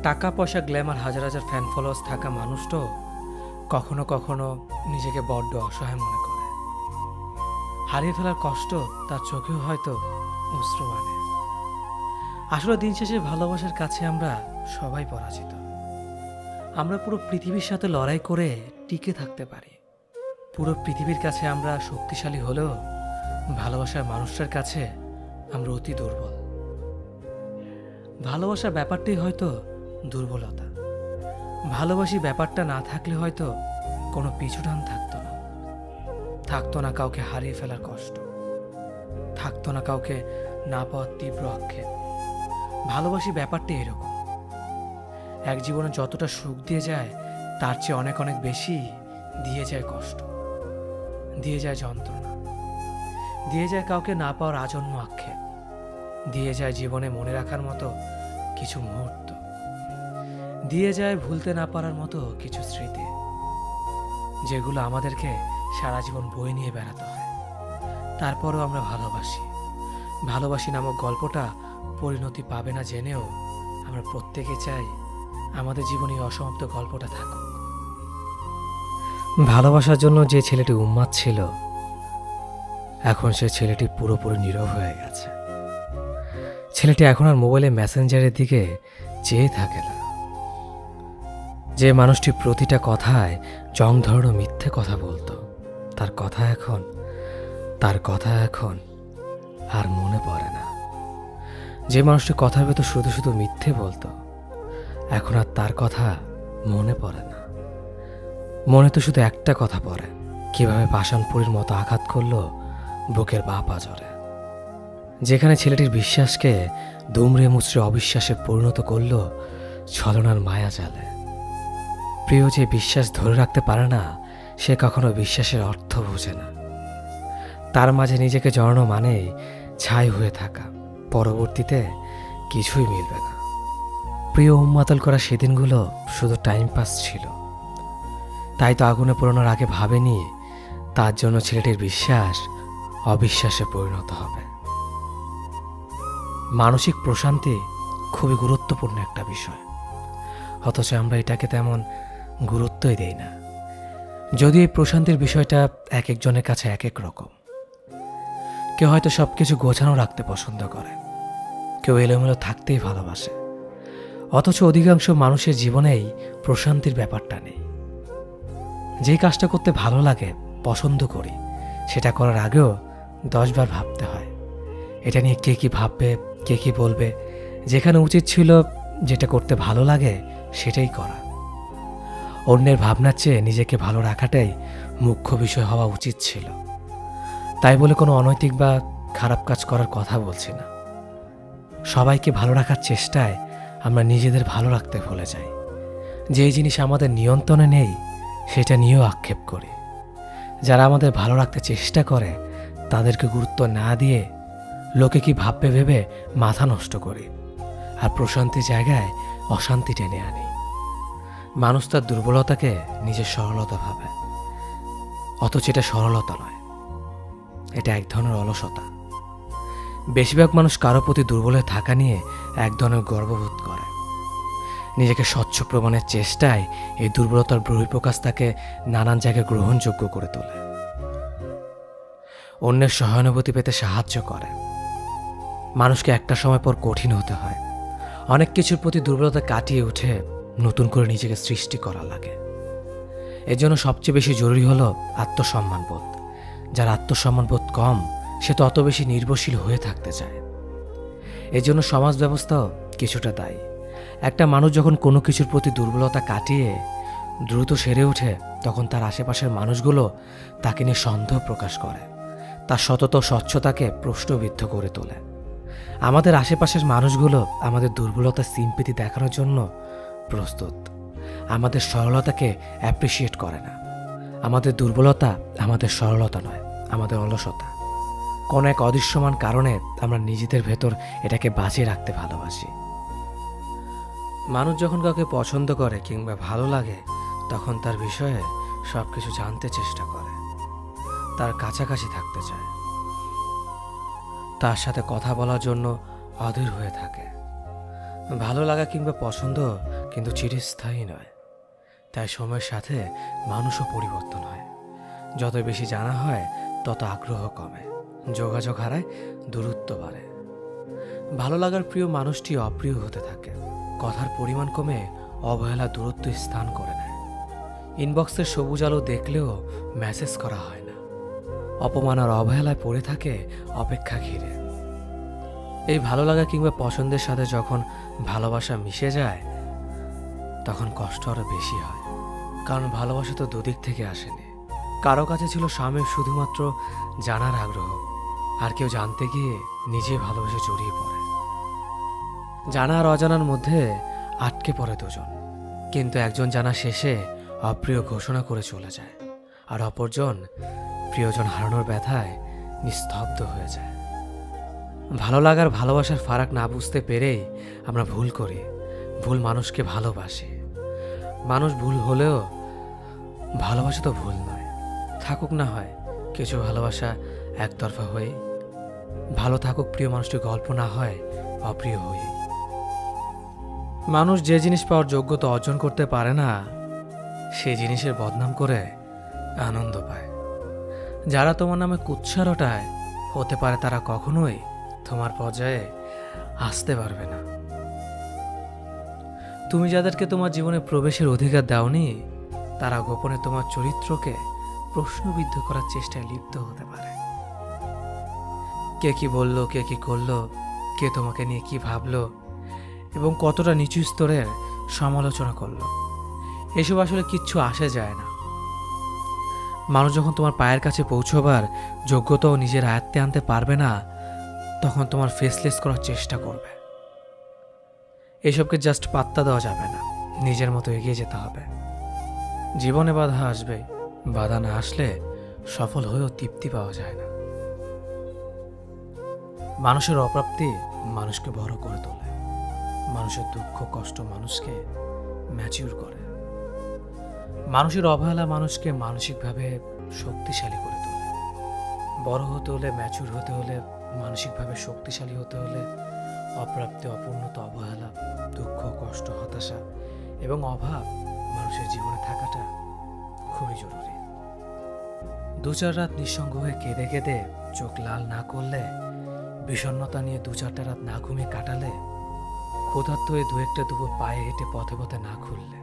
টাকা পয়সা, গ্ল্যামার, হাজার হাজার ফ্যান ফলোয়ার্স থাকা মানুষটাও কখনো কখনো নিজেকে বড্ড অসহায় মনে করে। হারিয়ে ফেলার কষ্ট তার চোখেও হয়তো অশ্রু আনে। আসলে দিন শেষে ভালোবাসার কাছে আমরা সবাই পরাজিত। আমরা পুরো পৃথিবীর সাথে লড়াই করে টিকে থাকতে পারি। পুরো পৃথিবীর কাছে আমরা শক্তিশালী হলেও ভালোবাসার মানুষটার কাছে আমরা অতি দুর্বল। ভালোবাসার ব্যাপারটাই হয়তো দুর্বলতা। ভালোবাসি ব্যাপারটা না থাকলে হয়তো কোনো পিছুটান থাকতো না। থাকতো না কাউকে হারিয়ে ফেলার কষ্ট, থাকতো না কাউকে না পাওয়ার তীব্র আক্ষেপ। ভালোবাসি ব্যাপারটা এরকম, এক জীবনে যতটা সুখ দিয়ে যায় তার চেয়ে অনেক অনেক বেশি দিয়ে যায় কষ্ট, দিয়ে যায় যন্ত্রণা, দিয়ে যায় কাউকে না পাওয়ার আজন্ম আক্ষেপ, দিয়ে যায় জীবনে মনে রাখার মতো কিছু মুহূর্ত, দিয়ে যায় ভুলতে না পারার মতো কিছু স্মৃতি, যেগুলো আমাদেরকে সারা জীবন বয়ে নিয়ে বেড়াতে হয়। তারপরেও আমরা ভালোবাসি। ভালোবাসি নামক গল্পটা পরিণতি পাবে না জেনেও আমরা প্রত্যেকে চাই আমাদের জীবনে এই অসমাপ্ত গল্পটা থাকুক। ভালোবাসার জন্য যে ছেলেটি উন্মাদ ছিল, এখন সে ছেলেটি পুরোপুরি নীরব হয়ে গেছে। ছেলেটি এখন আর মোবাইলে মেসেঞ্জারের দিকে চেয়ে থাকে না। যে মানুষটি প্রতিটা কথায় জং ধরানো মিথ্যে কথা বলতো, তার কথা এখন আর মনে পড়ে না। যে মানুষটি কথার ভেতর শুধু শুধু মিথ্যে বলতো, এখন আর তার কথা মনে পড়ে না। মনে তো শুধু একটা কথা পড়ে, কিভাবে পাষাণপুরীর মতো আঘাত করলো বুকের বাঁ পাঁজরে। যেখানে ছেলেটির বিশ্বাসকে দুমড়ে মুচড়ে অবিশ্বাসে পরিণত করলো ছলনার মায়া জালে। প্রিয় যে বিশ্বাস ধরে রাখতে পারে না, সে কখনো বিশ্বাসের অর্থ বোঝে না। তার মাঝে নিজেকে জড়ানো মানে ছাই হয়ে থাকা, পরবর্তীতে কিছুই মিলবে না। প্রিয় উন্মাতাল করা সেদিনগুলো শুধু টাইম পাস ছিল। তাই তো আগুনে পোড়ানোর আগে ভাবেনি তার জন্য ছেলেটির বিশ্বাস অবিশ্বাসে পরিণত হবে। মানসিক প্রশান্তি খুবই গুরুত্বপূর্ণ একটা বিষয়, অথচ আমরা এটাকে তেমন গুরুত্বই দেই না। যদিও এই প্রশান্তির বিষয়টা এক একজনের কাছে এক এক রকম। কেউ হয়তো সবকিছু গোছানো রাখতে পছন্দ করে, কেউ এলোমেলো থাকতেই ভালোবাসে, অথচ অধিকাংশ মানুষের জীবনেই প্রশান্তির ব্যাপারটা নেই। যে কাজটা করতে ভালো লাগে, পছন্দ করি, সেটা করার আগেও 10 বার ভাবতে হয় এটা নিয়ে কে কি ভাববে, কে কি বলবে। যেখানে উচিত ছিল যেটা করতে ভালো লাগে সেটাই করা। অন্যের ভাবনার চেয়ে নিজেকে ভালো রাখাটাই মুখ্য বিষয় হওয়া উচিত ছিল। তাই বলে কোনো অনৈতিক বা খারাপ কাজ করার কথা বলছি না। সবাইকে ভালো রাখার চেষ্টায় আমরা নিজেদের ভালো রাখতে ভুলে যাই। যেই জিনিস আমাদের নিয়ন্ত্রণে নেই সেটা নিয়েও আক্ষেপ করি। যারা আমাদের ভালো রাখতে চেষ্টা করে তাদেরকে গুরুত্ব না দিয়ে লোকে কি ভাববে ভেবে মাথা নষ্ট করি, আর প্রশান্তির জায়গায় অশান্তি টেনে আনি। মানুষ তার দুর্বলতাকে নিজের সরলতা ভাবে, অথচ এটা সরলতা নয়, এটা এক ধরনের অলসতা। বেশিরভাগ মানুষ কারো প্রতি দুর্বল হয়ে থাকা নিয়ে এক ধরনের গর্ববোধ করে। নিজেকে স্বচ্ছ প্রমাণের চেষ্টায় এই দুর্বলতার বহিঃপ্রকাশ তাকে নানান জায়গায় গ্রহণযোগ্য করে তোলে। অন্যের সহানুভূতি পেতে সাহায্য করে। মানুষকে একটা সময় পর কঠিন হতে হয়। অনেক কিছুর প্রতি দুর্বলতা কাটিয়ে উঠে নতুন করে নিজেকে সৃষ্টি করা লাগে। এর জন্য সবচেয়ে বেশি জরুরি হলো আত্মসম্মানবোধ। যার আত্মসম্মানবোধ কম, সে তো অত বেশি নির্ভরশীল হয়ে থাকতে চায়। এর জন্য সমাজ ব্যবস্থাও কিছুটা দায়ী। একটা মানুষ যখন কোনো কিছুর প্রতি দুর্বলতা কাটিয়ে দ্রুত সেরে ওঠে, তখন তার আশেপাশের মানুষগুলো তাকে নিয়ে সন্দেহ প্রকাশ করে, তার সতত স্বচ্ছতাকে প্রশ্নবিদ্ধ করে তোলে। আমাদের আশেপাশের মানুষগুলো আমাদের দুর্বলতা সিম্পেথি দেখানোর জন্য প্রস্তুত, আমাদের সরলতাকে অ্যাপ্রিসিয়েট করে না। আমাদের দুর্বলতা আমাদের সরলতা নয়, আমাদের অলসতা। কোনো এক অদৃশ্যমান কারণে আমরা নিজেদের ভেতর এটাকে বাঁচিয়ে রাখতে ভালোবাসি। মানুষ যখন কাউকে পছন্দ করে কিংবা ভালো লাগে, তখন তার বিষয়ে সব কিছু জানতে চেষ্টা করে, তার কাছাকাছি থাকতে চায়, তার সাথে কথা বলার জন্য অধীর হয়ে থাকে। ভালো লাগা কিংবা পছন্দ কিন্তু চিরস্থায়ী নয়। তাই সময়ের সাথে মানুষও পরিবর্তন হয়। যত বেশি জানা হয় তত আগ্রহ কমে, যোগাযোগ হারায়, দূরত্ব বাড়ে। ভালো লাগার প্রিয় মানুষটি অপ্রিয় হতে থাকে, কথার পরিমাণ কমে অবহেলা দূরত্ব স্থান করে নেয়। ইনবক্সের সবুজ আলো দেখলেও মেসেজ করা হয় না, অপমান আর অবহেলায় পড়ে থাকে অপেক্ষা ঘিরে। এই ভালো লাগা কিংবা পছন্দের সাথে যখন ভালোবাসা মিশে যায় তখন কষ্ট আরও বেশি হয়, কারণ ভালোবাসা তো দুদিক থেকে আসেনি। কারো কাছে ছিল স্বামীর শুধুমাত্র জানার আগ্রহ, আর কেউ জানতে গিয়ে নিজে ভালোবেসে জড়িয়ে পড়ে। জানা আর অজানার মধ্যে আটকে পড়ে দুজন, কিন্তু একজন জানা শেষে অপ্রিয় ঘোষণা করে চলে যায়, আর অপরজন প্রিয়জন হারানোর ব্যথায় নিস্তব্ধ হয়ে যায়। ভালো লাগার ভালোবাসার ফারাক না বুঝতে পেরেই আমরা ভুল করি, ভুল মানুষকে ভালোবাসি। মানুষ ভুল হলেও ভালোবাসা তো ভুল নয়। থাকুক না হয় কিছু ভালোবাসা একতরফা হয়ে, ভালো থাকুক প্রিয় মানুষটির গল্প না হয় অপ্রিয় হয়ে। মানুষ যে জিনিস পাওয়ার যোগ্যতা অর্জন করতে পারে না সেই জিনিসের বদনাম করে আনন্দ পায়। যারা তোমার নামে কুৎসা রটায় হতে পারে তারা কখনোই তোমার পর্যায়ে আসতে পারবে না। তুমি যাদেরকে তোমার জীবনে প্রবেশের অধিকার দাওনি তারা গোপনে তোমার চরিত্রকে প্রশ্নবিদ্ধ করার চেষ্টায় লিপ্ত হতে পারে। কে কি বলল, কে কি করলো, কে তোমাকে নিয়ে কি ভাবলো এবং কতটা নিচু স্তরের সমালোচনা করলো, এসব আসলে কিচ্ছু আসে যায় না। মানুষ যখন তোমার পায়ের কাছে পৌঁছবার যোগ্যতাও নিজের আয়ত্তে আনতে পারবে না তখন তোমার ফেসলেস করার চেষ্টা করবে। এসবকে জাস্ট পাত্তা দেওয়া যাবে না, নিজের মতো এগিয়ে যেতে হবে। জীবনে বাধা আসবে, বাধা না আসলে সফল হয়েও তৃপ্তি পাওয়া যায় না। মানুষের অপ্রাপ্তি মানুষকে বড় করে তোলে, মানুষের দুঃখ কষ্ট মানুষকে ম্যাচিউর করে, মানুষের অবহেলা মানুষকে মানসিকভাবে শক্তিশালী করে তোলে। বড় হতে হলে, ম্যাচিউর হতে হলে, মানসিকভাবে শক্তিশালী হতে হলে অপ্রাপ্তি, অপূর্ণতা, অবহেলা, দুঃখ কষ্ট হতাশা এবং অভাব মানুষের জীবনে থাকাটা খুবই জরুরি। 2-4 রাত নিঃসঙ্গ হয়ে কেঁদে কেঁদে চোখ লাল না করলে, বিষণ্ণতা নিয়ে 2-4টা রাত না ঘুমিয়ে কাটালে, ক্ষুধার্ত হয়ে 2-1টা দুপুর পায়ে হেঁটে পথে পথে না খুললে,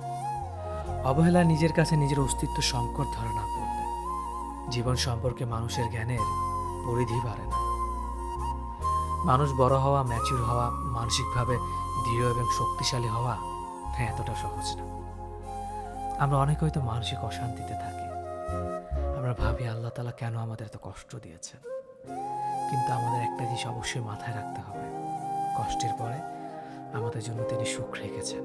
অবহেলা নিজের কাছে নিজের অস্তিত্ব সংকট ধরা না পড়লে, জীবন সম্পর্কে মানুষের জ্ঞানের পরিধি বাড়ে না। মানুষ বড় হওয়া, ম্যাচিউর হওয়া, মানসিকভাবে দৃঢ় এবং শক্তিশালী হওয়া এতটা সহজ না। আমরা অনেকে হয়তো মানসিক অশান্তিতে থাকি, আমরা ভাবি আল্লাহ তাআলা কেন আমাদের এত কষ্ট দিয়েছেন, কিন্তু আমাদের একটা জিনিস অবশ্যই মাথায় রাখতে হবে, কষ্টের পরে আমাদের জন্য তিনি সুখ রেখেছেন।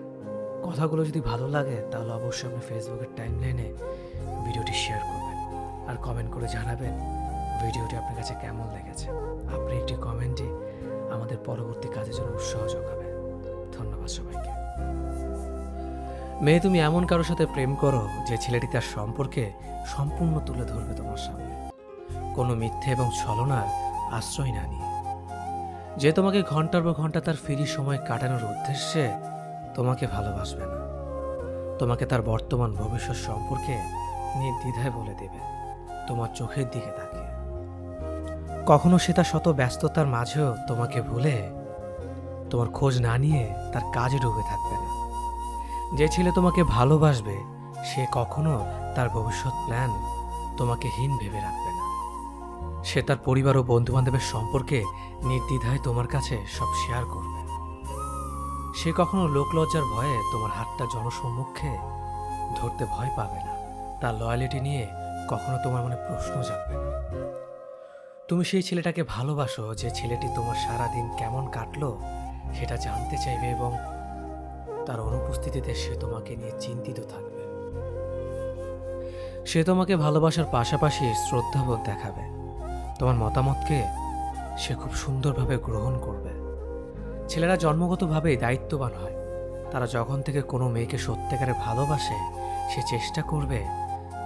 কথাগুলো যদি ভালো লাগে তাহলে অবশ্যই আপনি ফেসবুকের টাইমলাইনে ভিডিওটি শেয়ার করবেন আর কমেন্ট করে জানাবেন ভিডিওটি আপনার কাছে কেমন লেগেছে। আপনি একটি কমেন্টে আমাদের পরবর্তী কাজের জন্য উৎসাহ যোগাবে। ধন্যবাদ সবাইকে। মেয়ে, তুমি এমন কারোর সাথে প্রেম করো যে ছেলেটি তার সম্পর্কে সম্পূর্ণ তুলে ধরবে তোমার সামনে, কোনো মিথ্যে এবং ছলনার আশ্রয় না নিয়ে, যে তোমাকে ঘন্টার পর ঘন্টা তার ফ্রি সময় কাটানোর উদ্দেশ্যে তোমাকে ভালোবাসবে না, তোমাকে তার বর্তমান ভবিষ্যৎ সম্পর্কে নির্দ্বিধায় বলে দেবে তোমার চোখের দিকে তাকিয়ে। কখনো সে তার শত ব্যস্ততার মাঝেও তোমাকে ভুলে তোমার খোঁজ না নিয়ে তার কাজে ডুবে থাকবে না। যে ছেলে তোমাকে ভালোবাসবে সে কখনো তার ভবিষ্যৎ প্ল্যান তোমাকে হীন ভেবে রাখবে না। সে তার পরিবার ও বন্ধুবান্ধবের সম্পর্কে নির্দ্বিধায় তোমার কাছে সব শেয়ার করবে। সে কখনো লোকলজ্জার ভয়ে তোমার হাতটা জনসম্মুখে ধরতে ভয় পাবে না। তার লয়ালিটি নিয়ে কখনো তোমার মনে প্রশ্ন জাগবে না। তুমি সেই ছেলেটাকে ভালোবাসো যে ছেলেটি তোমার সারাদিন কেমন কাটলো সেটা জানতে চাইবে এবং তার অনুপস্থিতিতে সে তোমাকে নিয়ে চিন্তিত থাকবে। সে তোমাকে ভালোবাসার পাশাপাশি শ্রদ্ধাবোধ দেখাবে, তোমার মতামতকে সে খুব সুন্দরভাবে গ্রহণ করবে। ছেলেরা জন্মগতভাবেই দায়িত্ববান হয়। তারা যখন থেকে কোনো মেয়েকে সত্যিকারে ভালোবাসে সে চেষ্টা করবে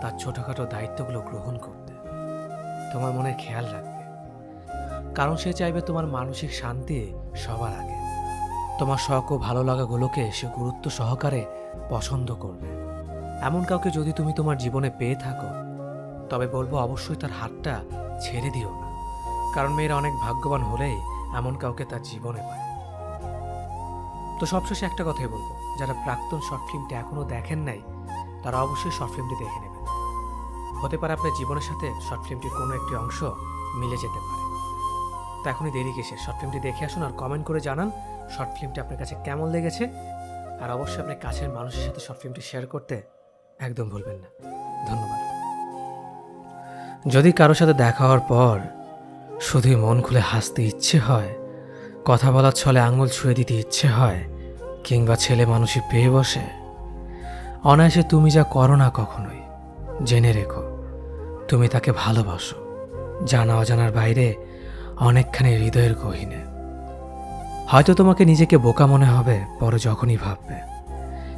তার ছোটোখাটো দায়িত্বগুলো গ্রহণ করতে, তোমার মনে খেয়াল রাখবে, কারণ সে চাইবে তোমার মানসিক শান্তি সবার আগে। তোমার শখ ও ভালো লাগাগুলোকে সে গুরুত্ব সহকারে পছন্দ করবে। এমন কাউকে যদি তুমি তোমার জীবনে পেয়ে থাকো তবে বলবো অবশ্যই তার হাতটা ছেড়ে দিও না, কারণ মেয়েরা অনেক ভাগ্যবান হলেই এমন কাউকে তার জীবনে পায়। তো সবশেষে একটা কথাই বলবো, যারা প্রাক্তন শর্ট ফিল্মটি এখনও দেখেন নাই তারা অবশ্যই শর্ট ফিল্মটি দেখে নেবেন। হতে পারে আপনার জীবনের সাথে শর্ট ফিল্মটির কোনো একটি অংশ মিলে যেতে পারে। তো এখনই দেরি কিসে, শর্ট ফিল্মটি দেখে আসুন আর কমেন্ট করে জানান শর্ট ফিল্মটি আপনার কাছে কেমন লেগেছে। আর অবশ্যই আপনার কাছের মানুষের সাথে শর্ট ফিল্মটি শেয়ার করতে একদম ভুলবেন না। ধন্যবাদ। যদি কারোর সাথে দেখা হওয়ার পর শুধুই মন খুলে হাসতে ইচ্ছে হয়, কথা বলার ছলে আঙুল ছুঁয়ে দিতে ইচ্ছে হয়, কিংবা ছেলে মানুষই পেয়ে বসে, অনায়াসে তুমি যা করো না কখনোই, জেনে রেখো তুমি তাকে ভালোবাসো, জানা অজানার বাইরে অনেকখানি হৃদয়ের গহীনে। হয়তো তোমাকে নিজেকে বোকা মনে হবে পরে যখনই ভাববে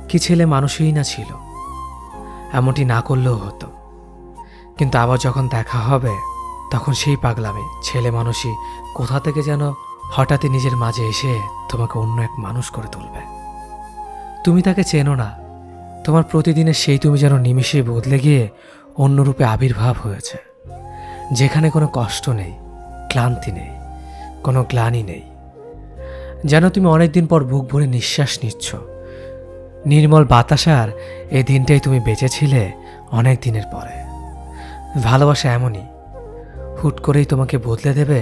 কি ছেলে মানুষই না ছিল, এমনটি না করলেও হতো। কিন্তু আবার যখন দেখা হবে তখন সেই পাগলামি ছেলে মানুষই কোথা থেকে যেন হঠাৎই নিজের মাঝে এসে তোমাকে অন্য এক মানুষ করে তুলবে। তুমি তাকে চেনো না, তোমার প্রতিদিনের সেই তুমি যেন নিমিষেই বদলে গিয়ে অন্য রূপে আবির্ভাব হয়েছে, যেখানে কোনো কষ্ট নেই, ক্লান্তি নেই, কোনো গ্লানি নেই। যেন তুমি অনেকদিন পর বুক ভরে নিঃশ্বাস নিচ্ছ। নির্মল বাতাসার এই দিনটাই তুমি বেঁচেছিলে অনেক দিনের পরে। ভালোবাসা এমনই, হুট করেই তোমাকে বদলে দেবে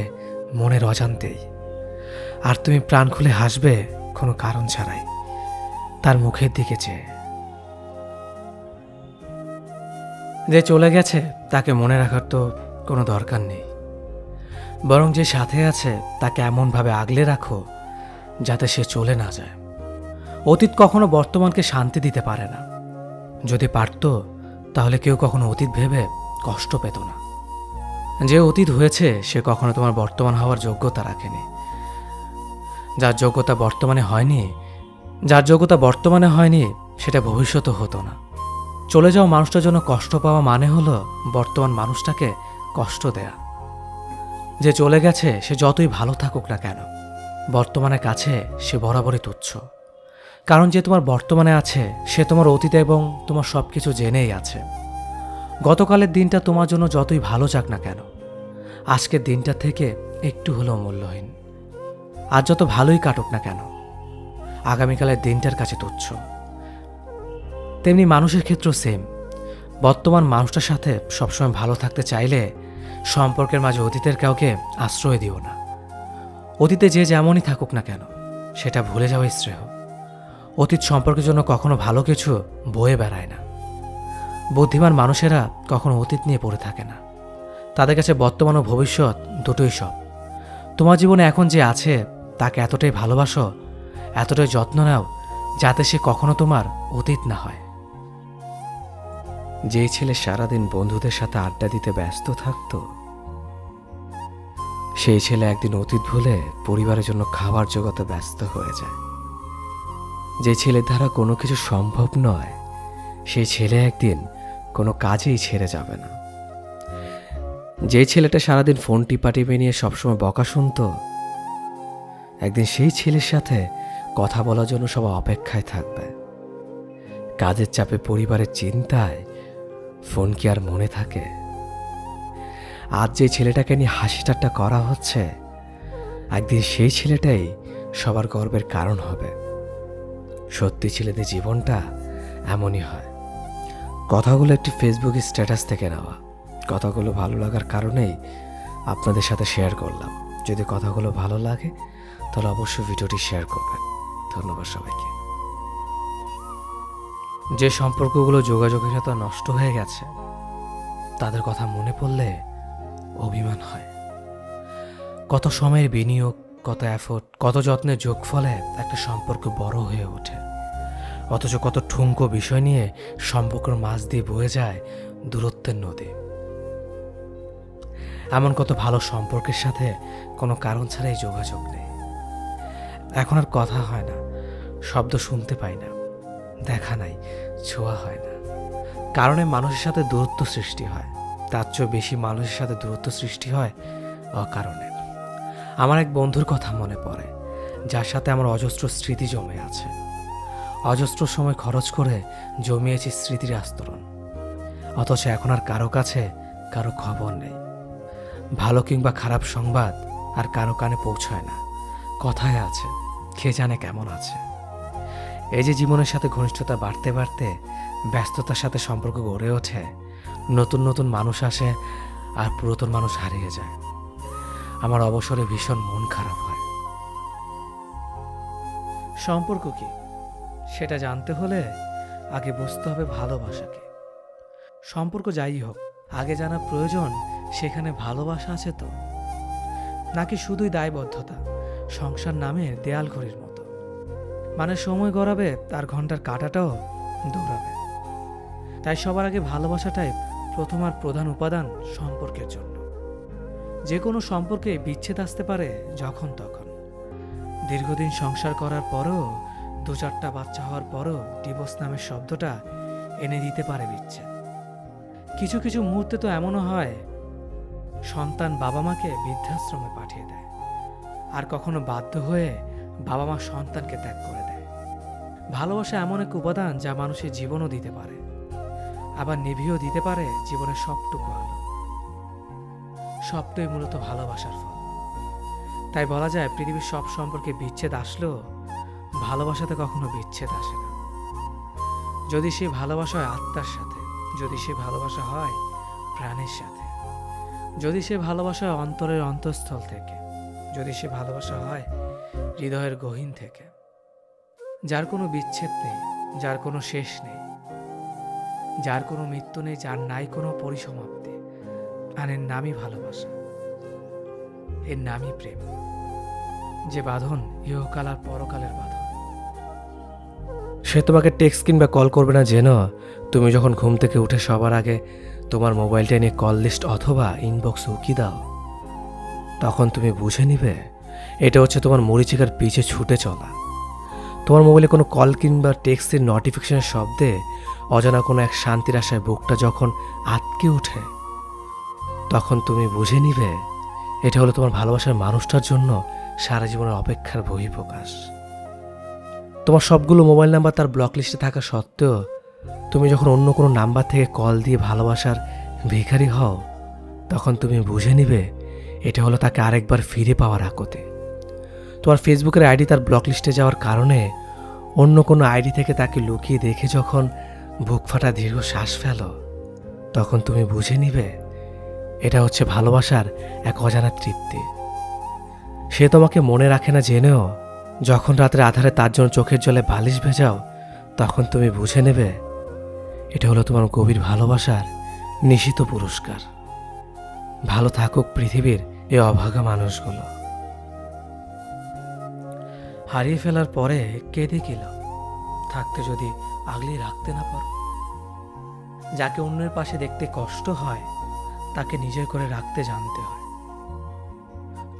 মনের অজান্তেই। আর তুমি প্রাণ খুলে হাসবে কোনো কারণ ছাড়াই তার মুখের দিকে চেয়ে। যে চলে গেছে তাকে মনে রাখার তো কোনো দরকার নেই, বরং যে সাথে আছে তাকে এমনভাবে আগলে রাখো যাতে সে চলে না যায়। অতীত কখনো বর্তমানকে শান্তি দিতে পারে না। যদি পারত তাহলে কেউ কখনো অতীত ভেবে কষ্ট পেত না। যে অতীত হয়েছে সে কখনো তোমার বর্তমান হওয়ার যোগ্যতা রাখেনি। যার যোগ্যতা বর্তমানে হয়নি সেটা ভবিষ্যতে হতো না। চলে যাওয়া মানুষটার জন্য কষ্ট পাওয়া মানে হলো বর্তমান মানুষটাকে কষ্ট দেয়া। যে চলে গেছে সে যতই ভালো থাকুক না কেন, বর্তমানের কাছে সে বরাবরই তুচ্ছ। কারণ যে তোমার বর্তমানে আছে সে তোমার অতীত এবং তোমার সব কিছু জেনেই আছে। গতকালের দিনটা তোমার জন্য যতই ভালো যাক না কেন, আজকের দিনটা থেকে একটু হলেও মূল্যহীন। আজ যত ভালোই কাটুক না কেন, আগামীকালের দিনটার কাছে তুচ্ছ। তেমনি মানুষের ক্ষেত্রেও সেম। বর্তমান মানুষটার সাথে সবসময় ভালো থাকতে চাইলে সম্পর্কের মাঝে অতীতের কাউকে আশ্রয় দিও না। অতীতে যে যেমনই থাকুক না কেন সেটা ভুলে যাওয়াই শ্রেয়। অতীত সম্পর্কের জন্য কখনো ভালো কিছু বয়ে বেড়ায় না। বুদ্ধিমান মানুষেরা কখনো অতীত নিয়ে পড়ে থাকে না। তাদের কাছে বর্তমান ও ভবিষ্যৎ দুটোই সব। তোমার জীবনে এখন যে আছে তাকে এতটাই ভালোবাসো, এতটাই যত্ন নাও যাতে সে কখনো তোমার অতীত না হয়। যেই ছেলে সারাদিন বন্ধুদের সাথে আড্ডা দিতে ব্যস্ত থাকত, সেই ছেলে একদিন অতীত ভুলে পরিবারের জন্য খাবার জোগাতে ব্যস্ত হয়ে যায়। যে ছেলের দ্বারা কোনো কিছু সম্ভব নয়, সেই ছেলে একদিন কোনো কাজেই ছেড়ে যাবে না। যে ছেলেটা সারাদিন ফোন টিপে নিয়ে সবসময় বকা শুনত, একদিন সেই ছেলের সাথে কথা বলার জন্য সবাই অপেক্ষায় থাকবে। কাজের চাপে, পরিবারের চিন্তায় ফোন কি আর মনে থাকে? আজ যে ছেলেটাকে নিয়ে হাসি ঠাট্টা করা হচ্ছে, একদিন সেই ছেলেটাই সবার গর্বের কারণ হবে। সত্যি ছেলেদের জীবনটা এমনই হয়। কথাগুলো একটি ফেসবুক স্ট্যাটাস থেকে নেওয়া। কথাগুলো ভালো লাগার কারণেই আপনাদের সাথে শেয়ার করলাম। যদি কথাগুলো ভালো লাগে তাহলে অবশ্যই ভিডিওটি শেয়ার করবেন। ধন্যবাদ সবাইকে। যে সম্পর্কগুলো যোগাযোগহীনতা নষ্ট হয়ে গেছে তাদের কথা মনে পড়লে অভিমান হয়। কত সময়ের বিনিয়োগ, কত এফোর্ট, কত যত্নের যোগফলে একটা সম্পর্ক বড় হয়ে ওঠে, অথচ কত ঠুনকো বিষয় নিয়ে সম্পর্কের মাঝ দিয়ে বয়ে যায় দূরত্বের নদী। এমন কত ভালো সম্পর্কের সাথে কোনো কারণ ছাড়াই যোগাযোগ নেই। এখন আর কথা হয় না, শব্দ শুনতে পাই না, দেখা নাই, ছোঁয়া হয় না। কারণে মানুষের সাথে দূরত্ব সৃষ্টি হয়। তার চেয়েও বেশি মানুষের সাথে দূরত্ব সৃষ্টি হয় অকারণে। আমার এক বন্ধুর কথা মনে পড়ে, যার সাথে আমার অজস্র স্মৃতি জমে আছে। অজস্র সময় খরচ করে জমিয়েছি স্মৃতির আস্তরণ, অথচ এখন আর কারো কাছে কারো খবর নেই। ভালো কিংবা খারাপ সংবাদ আর কারো কানে পৌঁছায় না। কথায় আছে, কে জানে কেমন আছে। এই যে জীবনের সাথে ঘনিষ্ঠতা বাড়তে বাড়তে ব্যস্ততার সাথে সম্পর্ক গড়ে ওঠে, নতুন নতুন মানুষ আসে আর পুরাতন মানুষ হারিয়ে যায়, আমার অবসরে ভীষণ মন খারাপ হয়। সম্পর্ক কি সেটা জানতে হলে আগে বুঝতে হবে ভালোবাসাকে। সম্পর্ক যাই হোক, আগে জানা প্রয়োজন সেখানে ভালোবাসা আছে তো, নাকি শুধুই দায়বদ্ধতা, সংসার নামের দেয়াল ঘড়ির মতো, মানে সময় গড়াবে তার ঘন্টার কাঁটাটাও দৌড়াবে। তাই সবার আগে ভালোবাসাটাই প্রথম আর প্রধান উপাদান সম্পর্কের জন্য। যে কোনো সম্পর্কে বিচ্ছেদ আসতে পারে যখন তখন। দীর্ঘদিন সংসার করার পরও, 2-4টা বাচ্চা হওয়ার পরও ডিভোর্স নামের শব্দটা এনে দিতে পারে বিচ্ছেদ। কিছু কিছু মুহূর্তে তো এমনও হয় সন্তান বাবা মাকে বৃদ্ধাশ্রমে পাঠিয়ে দেয়, আর কখনো বাধ্য হয়ে বাবা মা সন্তানকে ত্যাগ করে দেয়। ভালোবাসা এমন এক উপাদান যা মানুষের জীবনও দিতে পারে, আবার নিভিয়েও দিতে পারে জীবনের সবটুকু আলো। সবটাই মূলত ভালোবাসার ফল। তাই বলা যায় পৃথিবীর সব সম্পর্কে বিচ্ছেদ আসলেও ভালোবাসাতে কখনো বিচ্ছেদ আসে না। যদি সে ভালোবাসা হয় আত্মার সাথে, যদি সে ভালোবাসা হয় প্রাণের সাথে, যদি সে ভালোবাসা হয় অন্তরের অন্তঃস্থল থেকে, যদি সে ভালোবাসা হয় হৃদয়ের গহীন থেকে, যার কোনো বিচ্ছেদ নেই, যার কোনো শেষ নেই, যার কোনো মৃত্যু নেই, যার নাই কোনো পরিসমাপ্তি, আর এর নামই ভালোবাসা, এর নামই প্রেম। যে বাঁধন ইহকাল আর পরকালের বাঁধন। সে তোমাকে টেক্সট কিংবা কল করবে না যেন তুমি যখন ঘুম থেকে উঠে সবার আগে তোমার মোবাইলটা নিয়ে কল লিস্ট অথবা ইনবক্স উকি দাও, তখন তুমি বুঝে নিবে এটা হচ্ছে তোমার মরিচিকার পিছে ছুটে চলা। তোমার মোবাইলে কোনো কল কিংবা টেক্সটের নোটিফিকেশনের শব্দে অজানা কোনো এক শান্তির আশায় বুকটা যখন আটকে ওঠে, তখন তুমি বুঝে নিবে এটা হলো তোমার ভালোবাসার মানুষটার জন্য সারা জীবনের অপেক্ষার বহিঃপ্রকাশ। তোমার সবগুলো মোবাইল নাম্বার তার ব্লক লিস্টে থাকা সত্ত্বেও তুমি যখন অন্য কোনো নাম্বার থেকে কল দিয়ে ভালোবাসার ভিখারি হও, তখন তুমি বুঝে নিবে এটা হলো তাকে আরেকবার ফিরে পাওয়ার আকতে। তোমার ফেসবুকের আইডি তার ব্লক লিস্টে যাওয়ার কারণে অন্য কোনো আইডি থেকে তাকে লুকিয়ে দেখে যখন বুক ফাটা দীর্ঘ শ্বাস ফেলো, তখন তুমি বুঝে নিবে এটা হচ্ছে ভালোবাসার এক অজানা তৃপ্তি। সে তোমাকে মনে রাখে না জেনেও যখন রাতের আধারে তার জন্য চোখের জলে বালিশ ভেজাও, তখন তুমি বুঝে নেবে এটা হলো তোমার গভীর ভালোবাসার নিশিত পুরস্কার। ভালো থাকুক পৃথিবীর এই অভাগা মানুষগুলো। হারিয়ে ফেলার পরে কেঁদে কি লাভ, থাকতে যদি আগলে রাখতে না পারো। যাকে অন্যের পাশে দেখতে কষ্ট হয় তাকে নিজের করে রাখতে জানতে হয়।